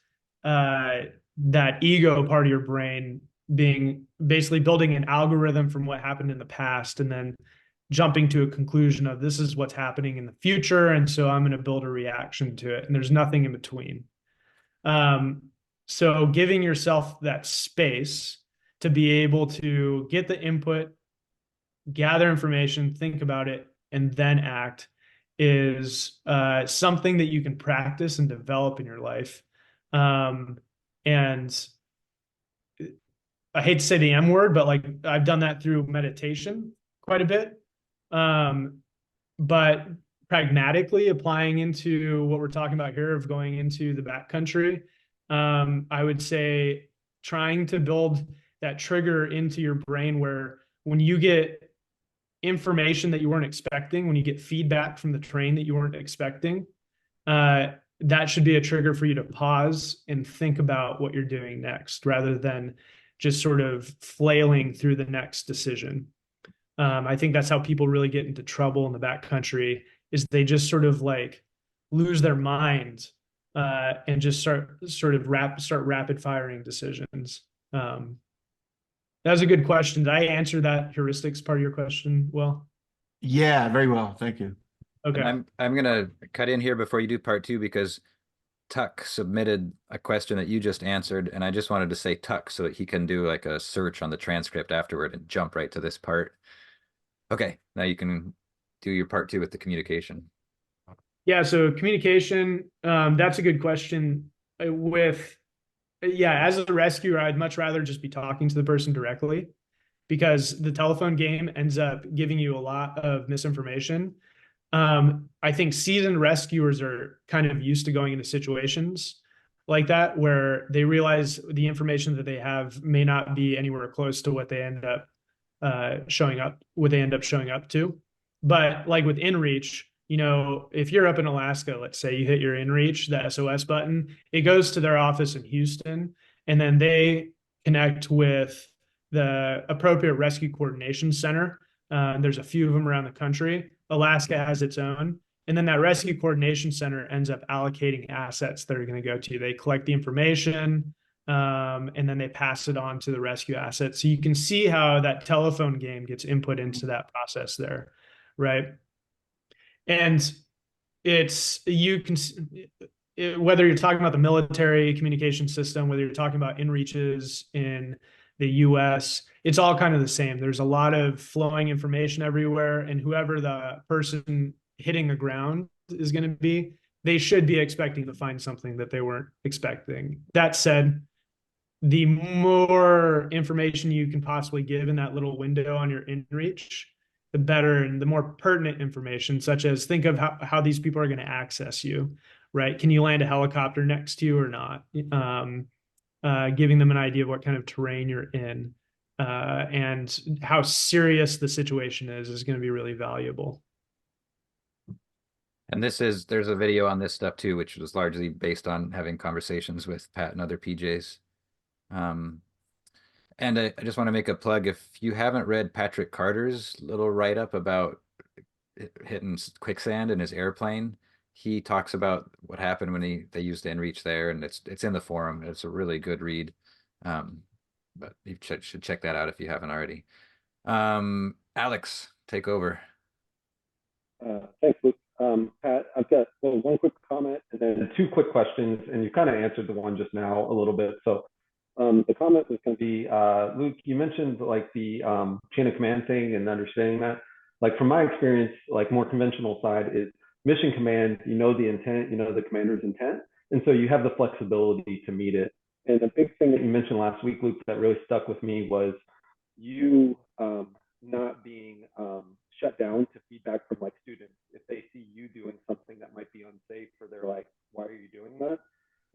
that ego part of your brain being basically building an algorithm from what happened in the past and then jumping to a conclusion of this is what's happening in the future. And so I'm going to build a reaction to it. And there's nothing in between. So giving yourself that space to be able to get the input, gather information, think about it, and then act is something that you can practice and develop in your life. And I hate to say the M word, but like I've done that through meditation quite a bit. But pragmatically applying into what we're talking about here of going into the backcountry, I would say trying to build that trigger into your brain where when you get information that you weren't expecting, when you get feedback from the terrain that you weren't expecting, that should be a trigger for you to pause and think about what you're doing next, rather than just sort of flailing through the next decision. I think that's how people really get into trouble in the backcountry, is they just sort of like lose their mind and just start rapid firing decisions. That was a good question. Did I answer that heuristics part of your question well? Yeah, very well. Thank you. Okay. And I'm gonna cut in here before you do part two, because Tuck submitted a question that you just answered, and I just wanted to say Tuck so that he can do like a search on the transcript afterward and jump right to this part. Okay, now you can do your part two with the communication. Yeah, so communication, that's a good question. As a rescuer, I'd much rather just be talking to the person directly, because the telephone game ends up giving you a lot of misinformation. I think seasoned rescuers are kind of used to going into situations like that, where they realize the information that they have may not be anywhere close to what they end up showing up to. But like with InReach, if you're up in Alaska, let's say you hit your InReach, the SOS button, it goes to their office in Houston, and then they connect with the appropriate rescue coordination center. There's a few of them around the country. Alaska has its own. And then that rescue coordination center ends up allocating assets that are going to go to you. They collect the information, and then they pass it on to the rescue asset. So you can see how that telephone game gets input into that process there, right? And whether you're talking about the military communication system, whether you're talking about InReaches in the US, it's all kind of the same. There's a lot of flowing information everywhere, and whoever the person hitting the ground is going to be, they should be expecting to find something that they weren't expecting. That said, the more information you can possibly give in that little window on your InReach, the better, and the more pertinent information, such as think of how these people are going to access you, right? Can you land a helicopter next to you or not? Giving them an idea of what kind of terrain you're in, and how serious the situation is going to be really valuable. And there's a video on this stuff too, which was largely based on having conversations with Pat and other PJs. And I just want to make a plug. If you haven't read Patrick Carter's little write-up about hitting quicksand in his airplane, he talks about what happened when they used InReach there, and it's in the forum. It's a really good read. But you should check that out if you haven't already. Alex, take over. Thanks, Luke. Pat, I've got one quick comment and then two quick questions, and you kind of answered the one just now a little bit. So the comment was going to be, Luke, you mentioned like the chain of command thing and understanding that. Like from my experience, like more conventional side is mission command, you know the intent, you know the commander's intent, and so you have the flexibility to meet it. And a big thing that you mentioned last week, Luke, that really stuck with me was you not being shut down to feedback from like students. If they see you doing something that might be unsafe, or they're like, why are you doing that?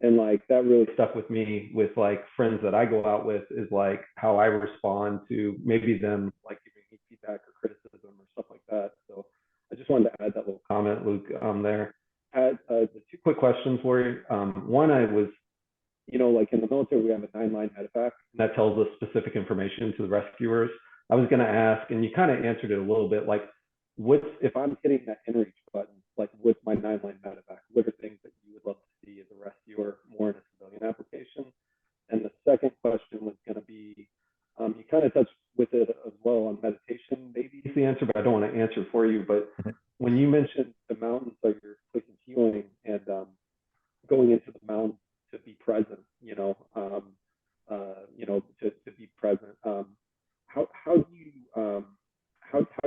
And like that really stuck with me with like friends that I go out with, is like how I respond to maybe them like giving me feedback or criticism or stuff like that. So I just wanted to add that little comment, Luke, there. Had the two quick questions were, one, I was, like in the military, we have a 9-line medevac, and that tells us specific information to the rescuers. I was going to ask, and you kind of answered it a little bit, like, if I'm hitting that InReach button, like with my 9-line medevac, what are things that you would love to see as a rescuer more in a civilian application? And the second question was going to be, you kind of touched with it as well on meditation. Maybe it's the answer, but I don't want to answer for you. But when you mentioned the mountains are your place of healing, and going into the mountains to be present, to be present, how do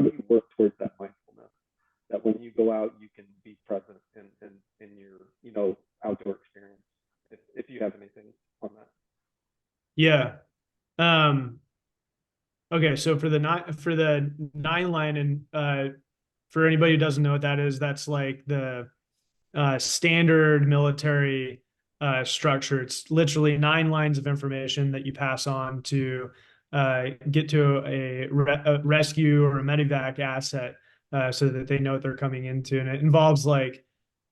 you work towards that mindfulness, that when you go out you can be present in your outdoor experience, if you have anything on that? Yeah. Okay, so for the 9-line, and for anybody who doesn't know what that is, that's like the standard military structure. It's literally 9 lines of information that you pass on to get to a rescue or a medevac asset so that they know what they're coming into. And it involves like,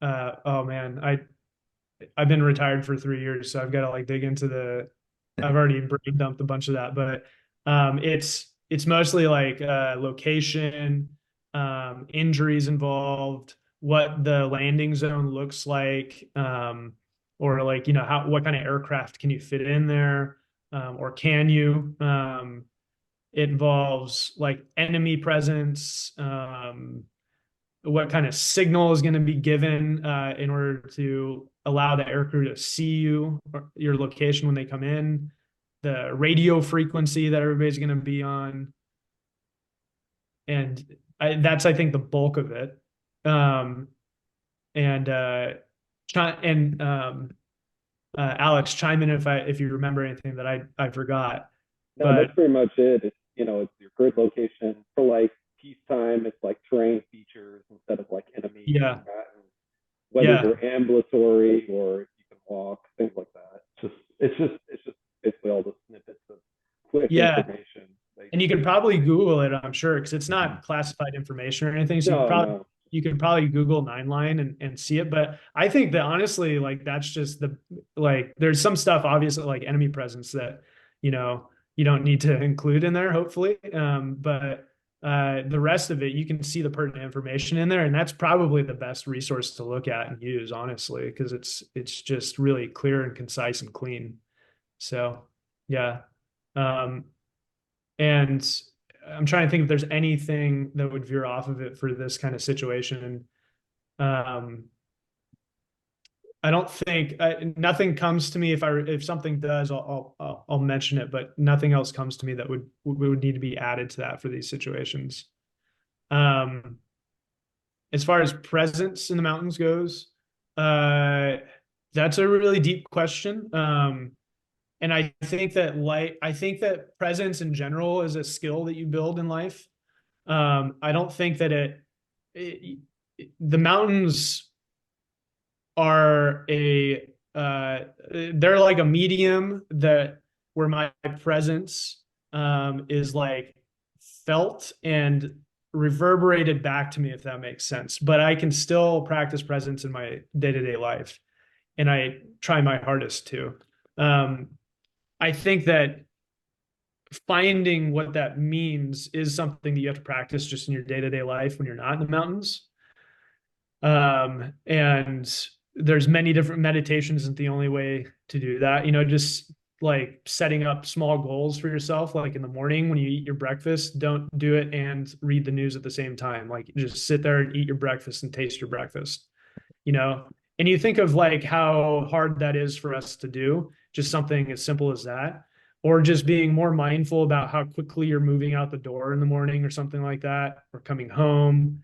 oh man, I've been retired for 3 years, so I've got to like dig into I've already brain dumped a bunch of that, but it's mostly like location, injuries involved, what the landing zone looks like, or like, what kind of aircraft can you fit in there, or can you? It involves like enemy presence, what kind of signal is going to be given in order to allow the aircrew to see you, or your location when they come in, the radio frequency that everybody's going to be on. And that's, I think, the bulk of it. Alex, chime in if you remember anything that I forgot. No, But that's pretty much it. It's, it's your grid location for like peacetime. It's like terrain features instead of like enemy yeah, combatants, whether they're ambulatory or if you can walk, things like that. It's just basically all the snippets of quick information. And you could probably Google it, I'm sure, because it's not classified information or anything. So you could probably Google 9line and see it. But I think that honestly, like that's just there's some stuff obviously like enemy presence that, you don't need to include in there, hopefully. But the rest of it, you can see the pertinent information in there. And that's probably the best resource to look at and use, honestly, because it's just really clear and concise and clean. So, yeah. And I'm trying to think if there's anything that would veer off of it for this kind of situation. And I don't think nothing comes to me. If something does, I'll mention it, but nothing else comes to me that would need to be added to that for these situations. As far as presence in the mountains goes, that's a really deep question. And I think that presence in general is a skill that you build in life. I don't think that the mountains are they're like a medium where my presence is like felt and reverberated back to me, if that makes sense. But I can still practice presence in my day-to-day life, and I try my hardest to. I think that finding what that means is something that you have to practice just in your day-to-day life when you're not in the mountains. And there's many different meditations isn't the only way to do that. Just like setting up small goals for yourself, like in the morning when you eat your breakfast, don't do it and read the news at the same time. Like just sit there and eat your breakfast and taste your breakfast, and you think of like how hard that is for us to do, just something as simple as that, or just being more mindful about how quickly you're moving out the door in the morning or something like that, or coming home.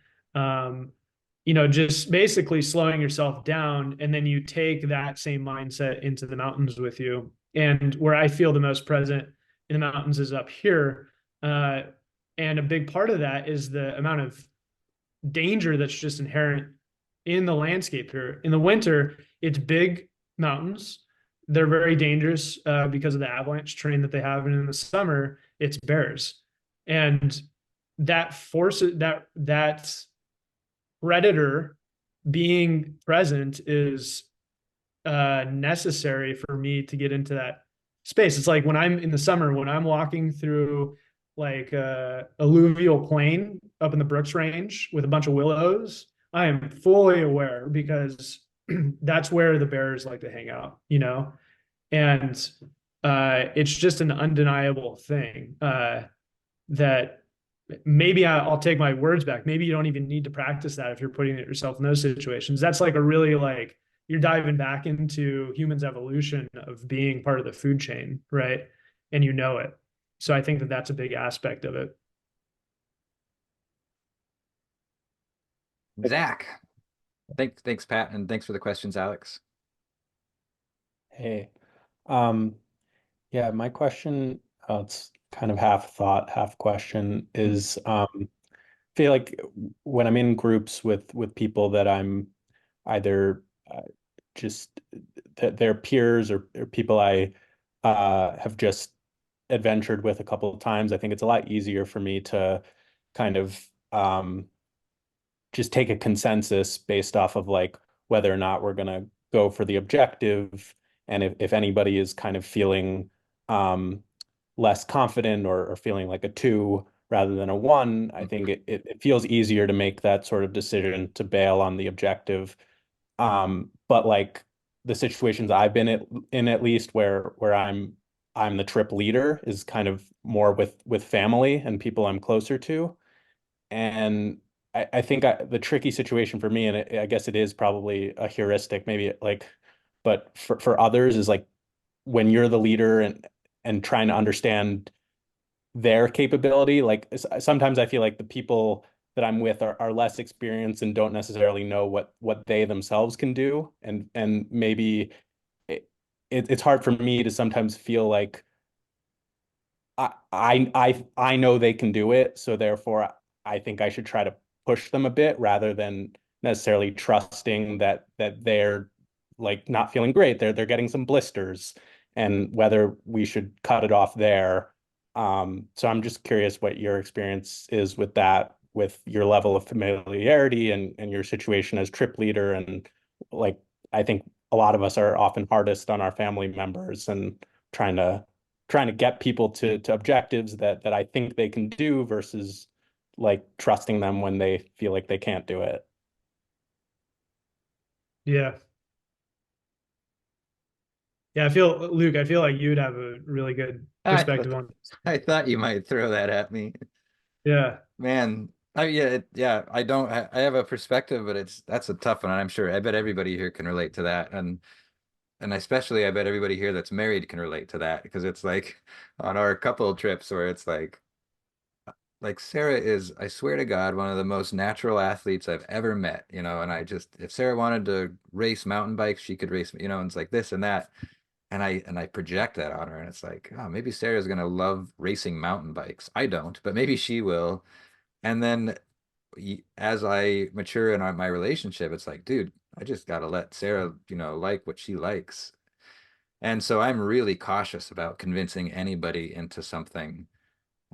Just basically slowing yourself down, and then you take that same mindset into the mountains with you. And where I feel the most present in the mountains is up here. And a big part of that is the amount of danger that's just inherent in the landscape here. In the winter, it's big mountains. They're very dangerous because of the avalanche terrain that they have. And in the summer, it's bears. And that forces that predator being present is necessary for me to get into that space. It's like when I'm in the summer, when I'm walking through like alluvial plain up in the Brooks Range with a bunch of willows, I am fully aware because that's where the bears like to hang out, and it's just an undeniable thing that maybe I'll take my words back. Maybe you don't even need to practice that if you're putting it yourself in those situations. That's like a really like you're diving back into humans' evolution of being part of the food chain, right? And it. So I think that that's a big aspect of it. Zach. Thanks, Pat, and thanks for the questions, Alex. Hey, yeah, my question, it's kind of half thought, half question is, feel like when I'm in groups with people that I'm either just that they're peers or people I have just adventured with a couple of times, I think it's a lot easier for me to kind of just take a consensus based off of like whether or not we're going to go for the objective. And if anybody is kind of feeling less confident or feeling like a 2 rather than a 1, I think it feels easier to make that sort of decision to bail on the objective. But like the situations I've been in at least where I'm the trip leader is kind of more with family and people I'm closer to. And I think the tricky situation for me, and I guess it is probably a heuristic, maybe like, but for others is like when you're the leader and trying to understand their capability. Like sometimes I feel like the people that I'm with are less experienced and don't necessarily know what they themselves can do, and maybe it's hard for me to sometimes feel like I know they can do it, so therefore I think I should try to push them a bit rather than necessarily trusting that they're like not feeling great. They're getting some blisters, and whether we should cut it off there. So I'm just curious what your experience is with that, with your level of familiarity and your situation as trip leader. And like, I think a lot of us are often hardest on our family members and trying to get people to objectives that I think they can do versus like trusting them when they feel like they can't do it. Yeah. Yeah, Luke, I feel like you'd have a really good perspective on this. I thought you might throw that at me. Yeah. Man, yeah, I have a perspective, but that's a tough one. And I'm sure, I bet everybody here can relate to that. And especially I bet everybody here that's married can relate to that, because it's like on our couple trips where it's like Sarah is, I swear to God, one of the most natural athletes I've ever met, and if Sarah wanted to race mountain bikes, she could race, and it's like this and that. And I project that on her, and it's like, oh, maybe Sarah's gonna love racing mountain bikes. I don't, but maybe she will. And then as I mature in my relationship, it's like, dude, I just gotta let Sarah, like what she likes. And so I'm really cautious about convincing anybody into something.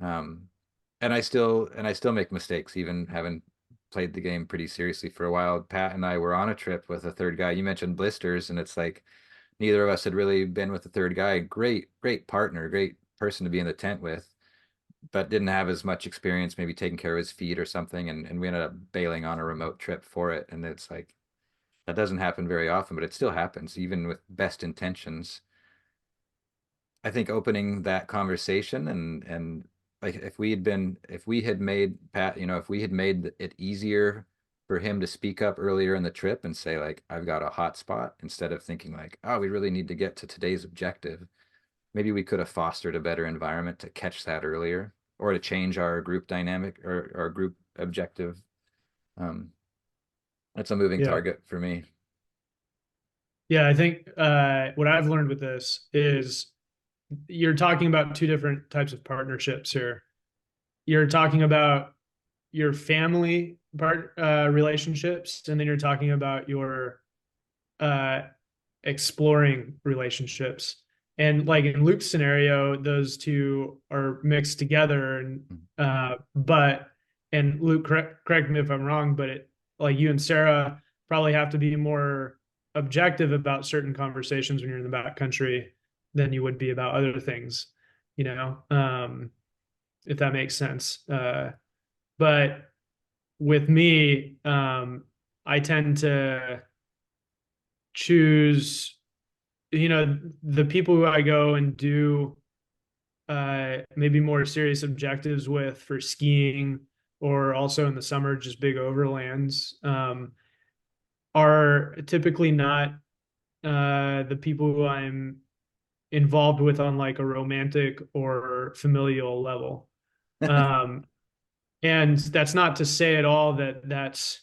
Um, and I still make mistakes, even having played the game pretty seriously for a while. Pat and I were on a trip with a third guy. You mentioned blisters, and it's like neither of us had really been with a third guy. Great, great partner, great person to be in the tent with, but didn't have as much experience, maybe taking care of his feet or something. And we ended up bailing on a remote trip for it. And it's like, that doesn't happen very often, but it still happens, even with best intentions. I think opening that conversation and like if we had made Pat, if we had made it easier for him to speak up earlier in the trip and say like, I've got a hot spot, instead of thinking like, oh, we really need to get to today's objective, maybe we could have fostered a better environment to catch that earlier, or to change our group dynamic or our group objective. That's a moving Yeah. target for me. Yeah, I think what I've learned with this is you're talking about two different types of partnerships here. You're talking about your family relationships, and then you're talking about your exploring relationships. And like in Luke's scenario, those two are mixed together. And Luke, correct me if I'm wrong, but like you and Sarah probably have to be more objective about certain conversations when you're in the backcountry than you would be about other things, if that makes sense. But with me, I tend to choose, the people who I go and do maybe more serious objectives with for skiing, or also in the summer, just big overlands, are typically not the people who I'm involved with on like a romantic or familial level. And that's not to say at all that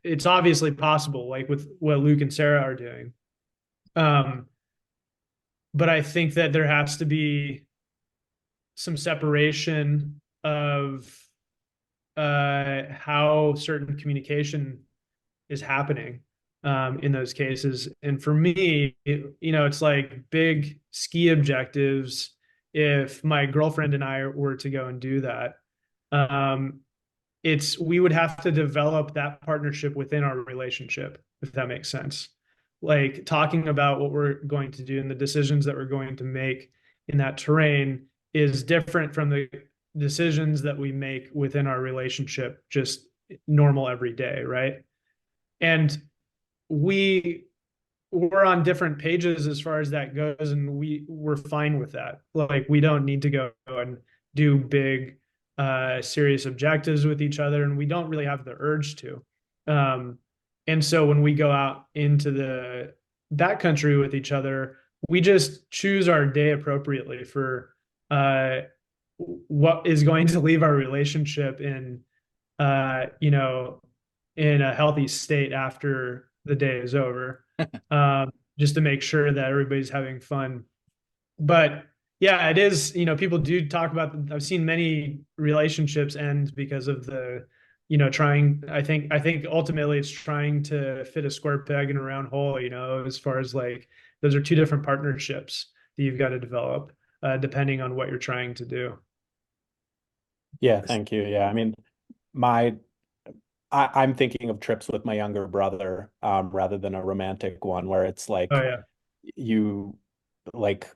it's obviously possible, like with what Luke and Sarah are doing. But I think that there has to be some separation of how certain communication is happening in those cases. And for me, it's like big ski objectives if my girlfriend and I were to go and do that, we would have to develop that partnership within our relationship, if that makes sense. Like talking about what we're going to do and the decisions that we're going to make in that terrain is different from the decisions that we make within our relationship, just normal every day, right? And we're on different pages as far as that goes, and we're fine with that. Like we don't need to go and do big serious objectives with each other, and we don't really have the urge to. And so when we go out into the backcountry with each other, we just choose our day appropriately for what is going to leave our relationship in you know, in a healthy state after the day is over, just to make sure that everybody's having fun. But yeah, it is, people do talk about, I've seen many relationships end because of the, trying, I think ultimately it's trying to fit a square peg in a round hole, as far as like, those are two different partnerships that you've got to develop, depending on what you're trying to do. Yeah, thank you. Yeah, I mean, I'm thinking of trips with my younger brother, rather than a romantic one where it's like Oh yeah. you like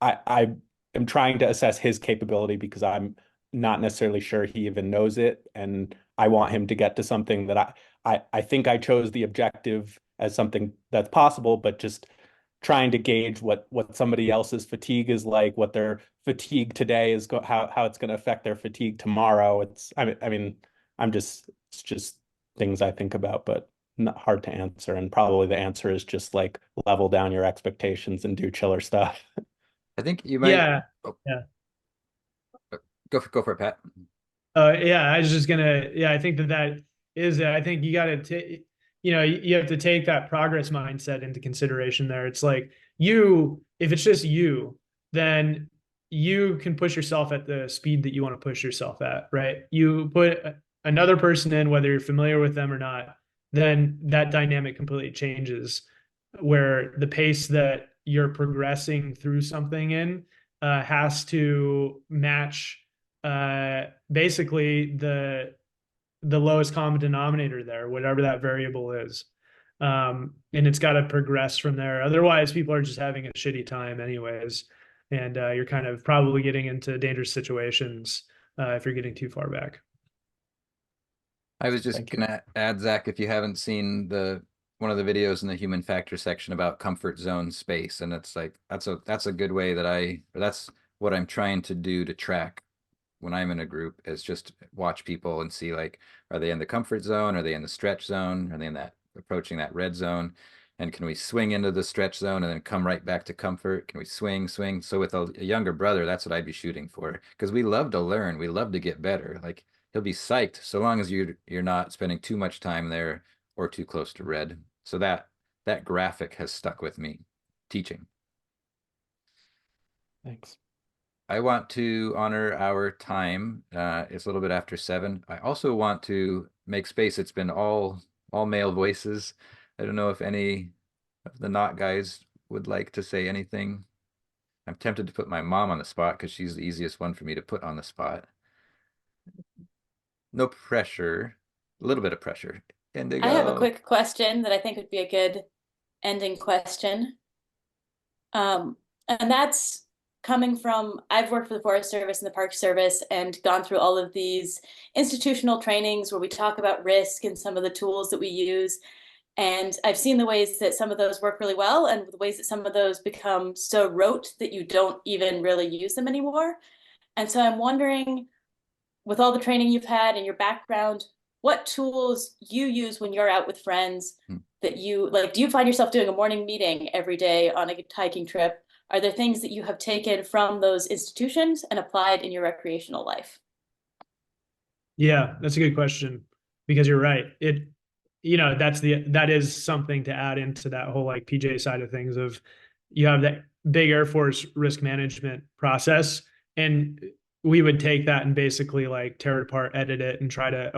I am trying to assess his capability because I'm not necessarily sure he even knows it, and I want him to get to something that I think I chose the objective as something that's possible, but just trying to gauge what somebody else's fatigue is like, what their fatigue today is, how it's going to affect their fatigue tomorrow. It's just things I think about, but not hard to answer. And probably the answer is just like level down your expectations and do chiller stuff. I think you might. Yeah. Oh, Yeah. go for it, Pat. Yeah, I was just gonna, yeah, I think that is it. I think you got to take, you have to take that progress mindset into consideration there. It's like if it's just you, then you can push yourself at the speed that you want to push yourself at, right? You put another person in, whether you're familiar with them or not, then that dynamic completely changes, where the pace that you're progressing through something in has to match basically the lowest common denominator there, whatever that variable is. And it's got to progress from there. Otherwise, people are just having a shitty time anyways. And you're kind of probably getting into dangerous situations if you're getting too far back. I was just gonna add, Zach, if you haven't seen one of the videos in the human factor section about comfort zone space, and it's like that's a good way that's what I'm trying to do to track when I'm in a group, is just watch people and see, like, are they in the comfort zone? Are they in the stretch zone? Are they in that approaching that red zone? And can we swing into the stretch zone and then come right back to comfort? Can we swing? So with a younger brother, that's what I'd be shooting for, because we love to learn. We love to get better. Like, he'll be psyched so long as you're not spending too much time there or too close to red. So that graphic has stuck with me teaching. Thanks. I want to honor our time. It's a little bit after 7. I also want to make space. It's been all male voices. I don't know if any of the not guys would like to say anything. I'm tempted to put my mom on the spot because she's the easiest one for me to put on the spot. No pressure, a little bit of pressure. Indigo. I have a quick question that I think would be a good ending question. And that's coming from, I've worked for the Forest Service and the Park Service and gone through all of these institutional trainings where we talk about risk and some of the tools that we use. And I've seen the ways that some of those work really well and the ways that some of those become so rote that you don't even really use them anymore. And so I'm wondering, with all the training you've had and your background, what tools you use when you're out with friends that you like. Do you find yourself doing a morning meeting every day on a hiking trip? Are there things that you have taken from those institutions and applied in your recreational life? Yeah, that's a good question, because you're right. That is something to add into that whole like PJ side of things. Of you have that big Air Force risk management process, and we would take that and basically like tear it apart, edit it, and try to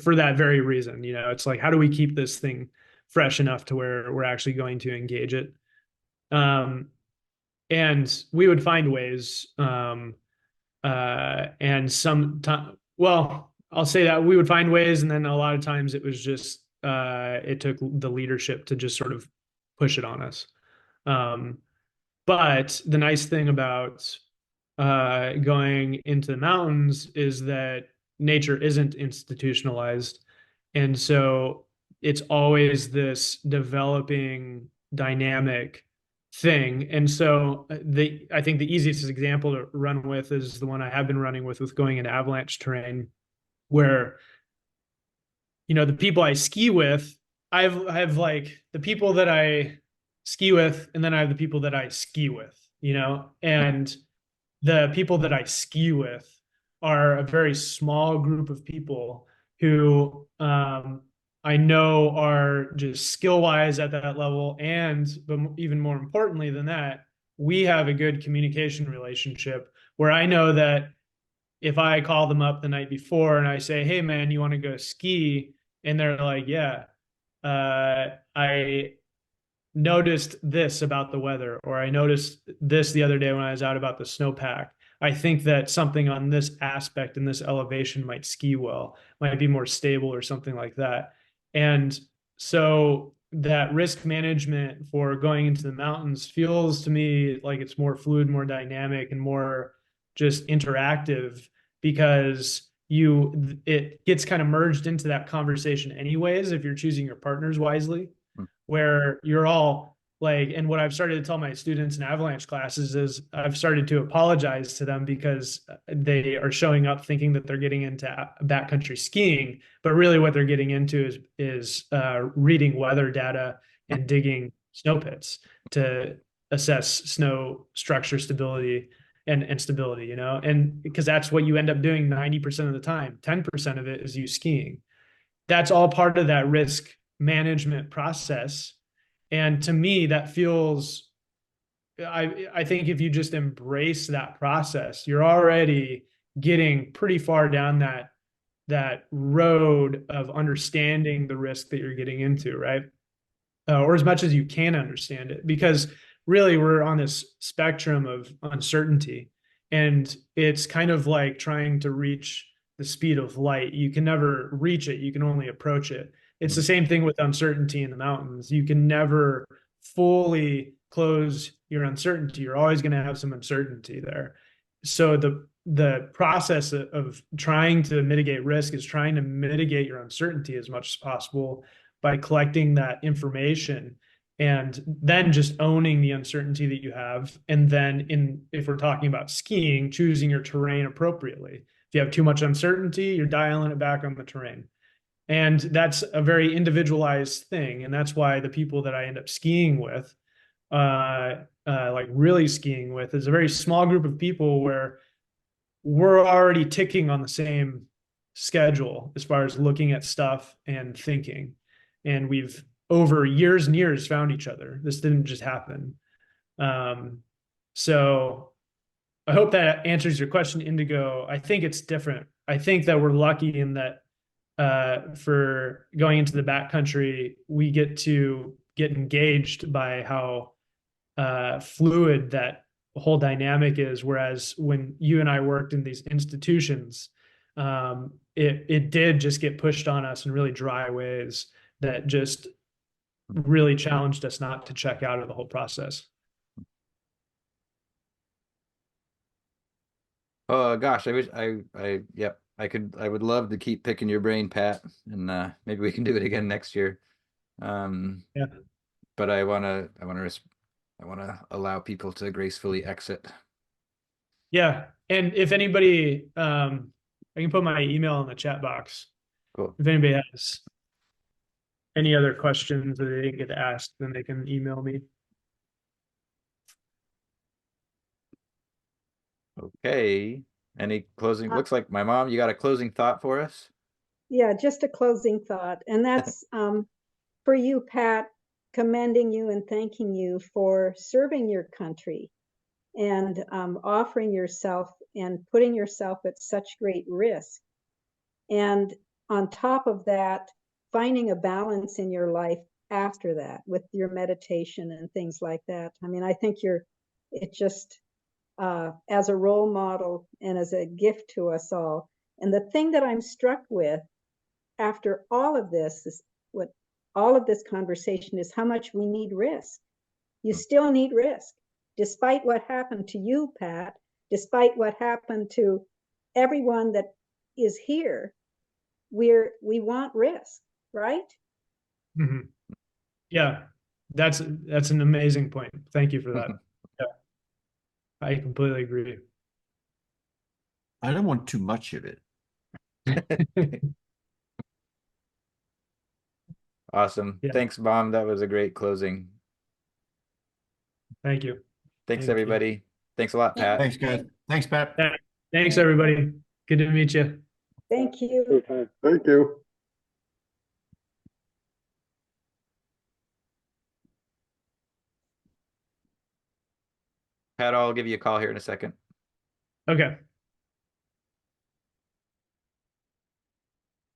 for that very reason. It's like, how do we keep this thing fresh enough to where we're actually going to engage it? and we would find ways. And well, I'll say that we would find ways, and then a lot of times it was just it took the leadership to just sort of push it on us. But the nice thing about going into the mountains is that nature isn't institutionalized. And so it's always this developing dynamic thing. And so I think the easiest example to run with is the one I have been running with going into avalanche terrain, where, you know, the people I ski with, I have like the people that I ski with, and then I have the people that I ski with, you know, and the people that I ski with are a very small group of people who I know are just skill wise at that level. And, but even more importantly than that, we have a good communication relationship where I know that if I call them up the night before and I say, hey man, you want to go ski? And they're like, yeah, I noticed this about the weather, or I noticed this the other day when I was out about the snowpack. I think that something on this aspect in this elevation might ski well, might be more stable or something like that. And so that risk management for going into the mountains feels to me like it's more fluid, more dynamic, and more just interactive, because it gets kind of merged into that conversation anyways if you're choosing your partners wisely, where you're all like, and what I've started to tell my students in avalanche classes is I've started to apologize to them because they are showing up thinking that they're getting into backcountry skiing, but really what they're getting into is reading weather data and digging snow pits to assess snow structure stability and stability, you know, and because that's what you end up doing 90% of the time. 10% of it is you skiing. That's all part of that risk management process. And to me, that feels, I think if you just embrace that process, you're already getting pretty far down that road of understanding the risk that you're getting into, right? Or as much as you can understand it, because really we're on this spectrum of uncertainty, and it's kind of like trying to reach the speed of light. You can never reach it, you can only approach it. It's the same thing with uncertainty in the mountains. You can never fully close your uncertainty. You're always going to have some uncertainty there. So the process of trying to mitigate risk is trying to mitigate your uncertainty as much as possible by collecting that information, and then just owning the uncertainty that you have. And then if we're talking about skiing, choosing your terrain appropriately. If you have too much uncertainty, you're dialing it back on the terrain. And that's a very individualized thing. And that's why the people that I end up skiing with, like really skiing with, is a very small group of people where we're already ticking on the same schedule as far as looking at stuff and thinking. And we've over years and years found each other. This didn't just happen. So I hope that answers your question, Indigo. I think it's different. I think that we're lucky in that for going into the backcountry, we get to get engaged by how fluid that whole dynamic is. Whereas when you and I worked in these institutions, it did just get pushed on us in really dry ways that just really challenged us not to check out of the whole process. Oh gosh, I wish yep, I would love to keep picking your brain, Pat, and maybe we can do it again next year. Yeah. But I wanna allow people to gracefully exit. Yeah. And if anybody, I can put my email in the chat box. Cool. If anybody has any other questions that they didn't get asked, then they can email me. Okay. Any closing? Looks like my mom, you got a closing thought for us? Yeah, just a closing thought. And that's for you, Pat, commending you and thanking you for serving your country and offering yourself and putting yourself at such great risk. And on top of that, finding a balance in your life after that with your meditation and things like that. I mean, I think you're It just, as a role model and as a gift to us all. And the thing that I'm struck with after all of this is what all of this conversation is how much we need risk. You still need risk, despite what happened to you, Pat, despite what happened to everyone that is here. We want risk, right? Mhm. Yeah, that's an amazing point. Thank you for that. Yeah, I completely agree. I don't want too much of it. Awesome. Yeah. Thanks, Mom. That was a great closing. Thank you. Thanks, Thank you. everybody. Thanks a lot, Pat. Thanks, guys. Thanks, Pat. Yeah. Thanks, everybody. Good to meet you. Thank you. Thank you. Pat, I'll give you a call here in a second. Okay.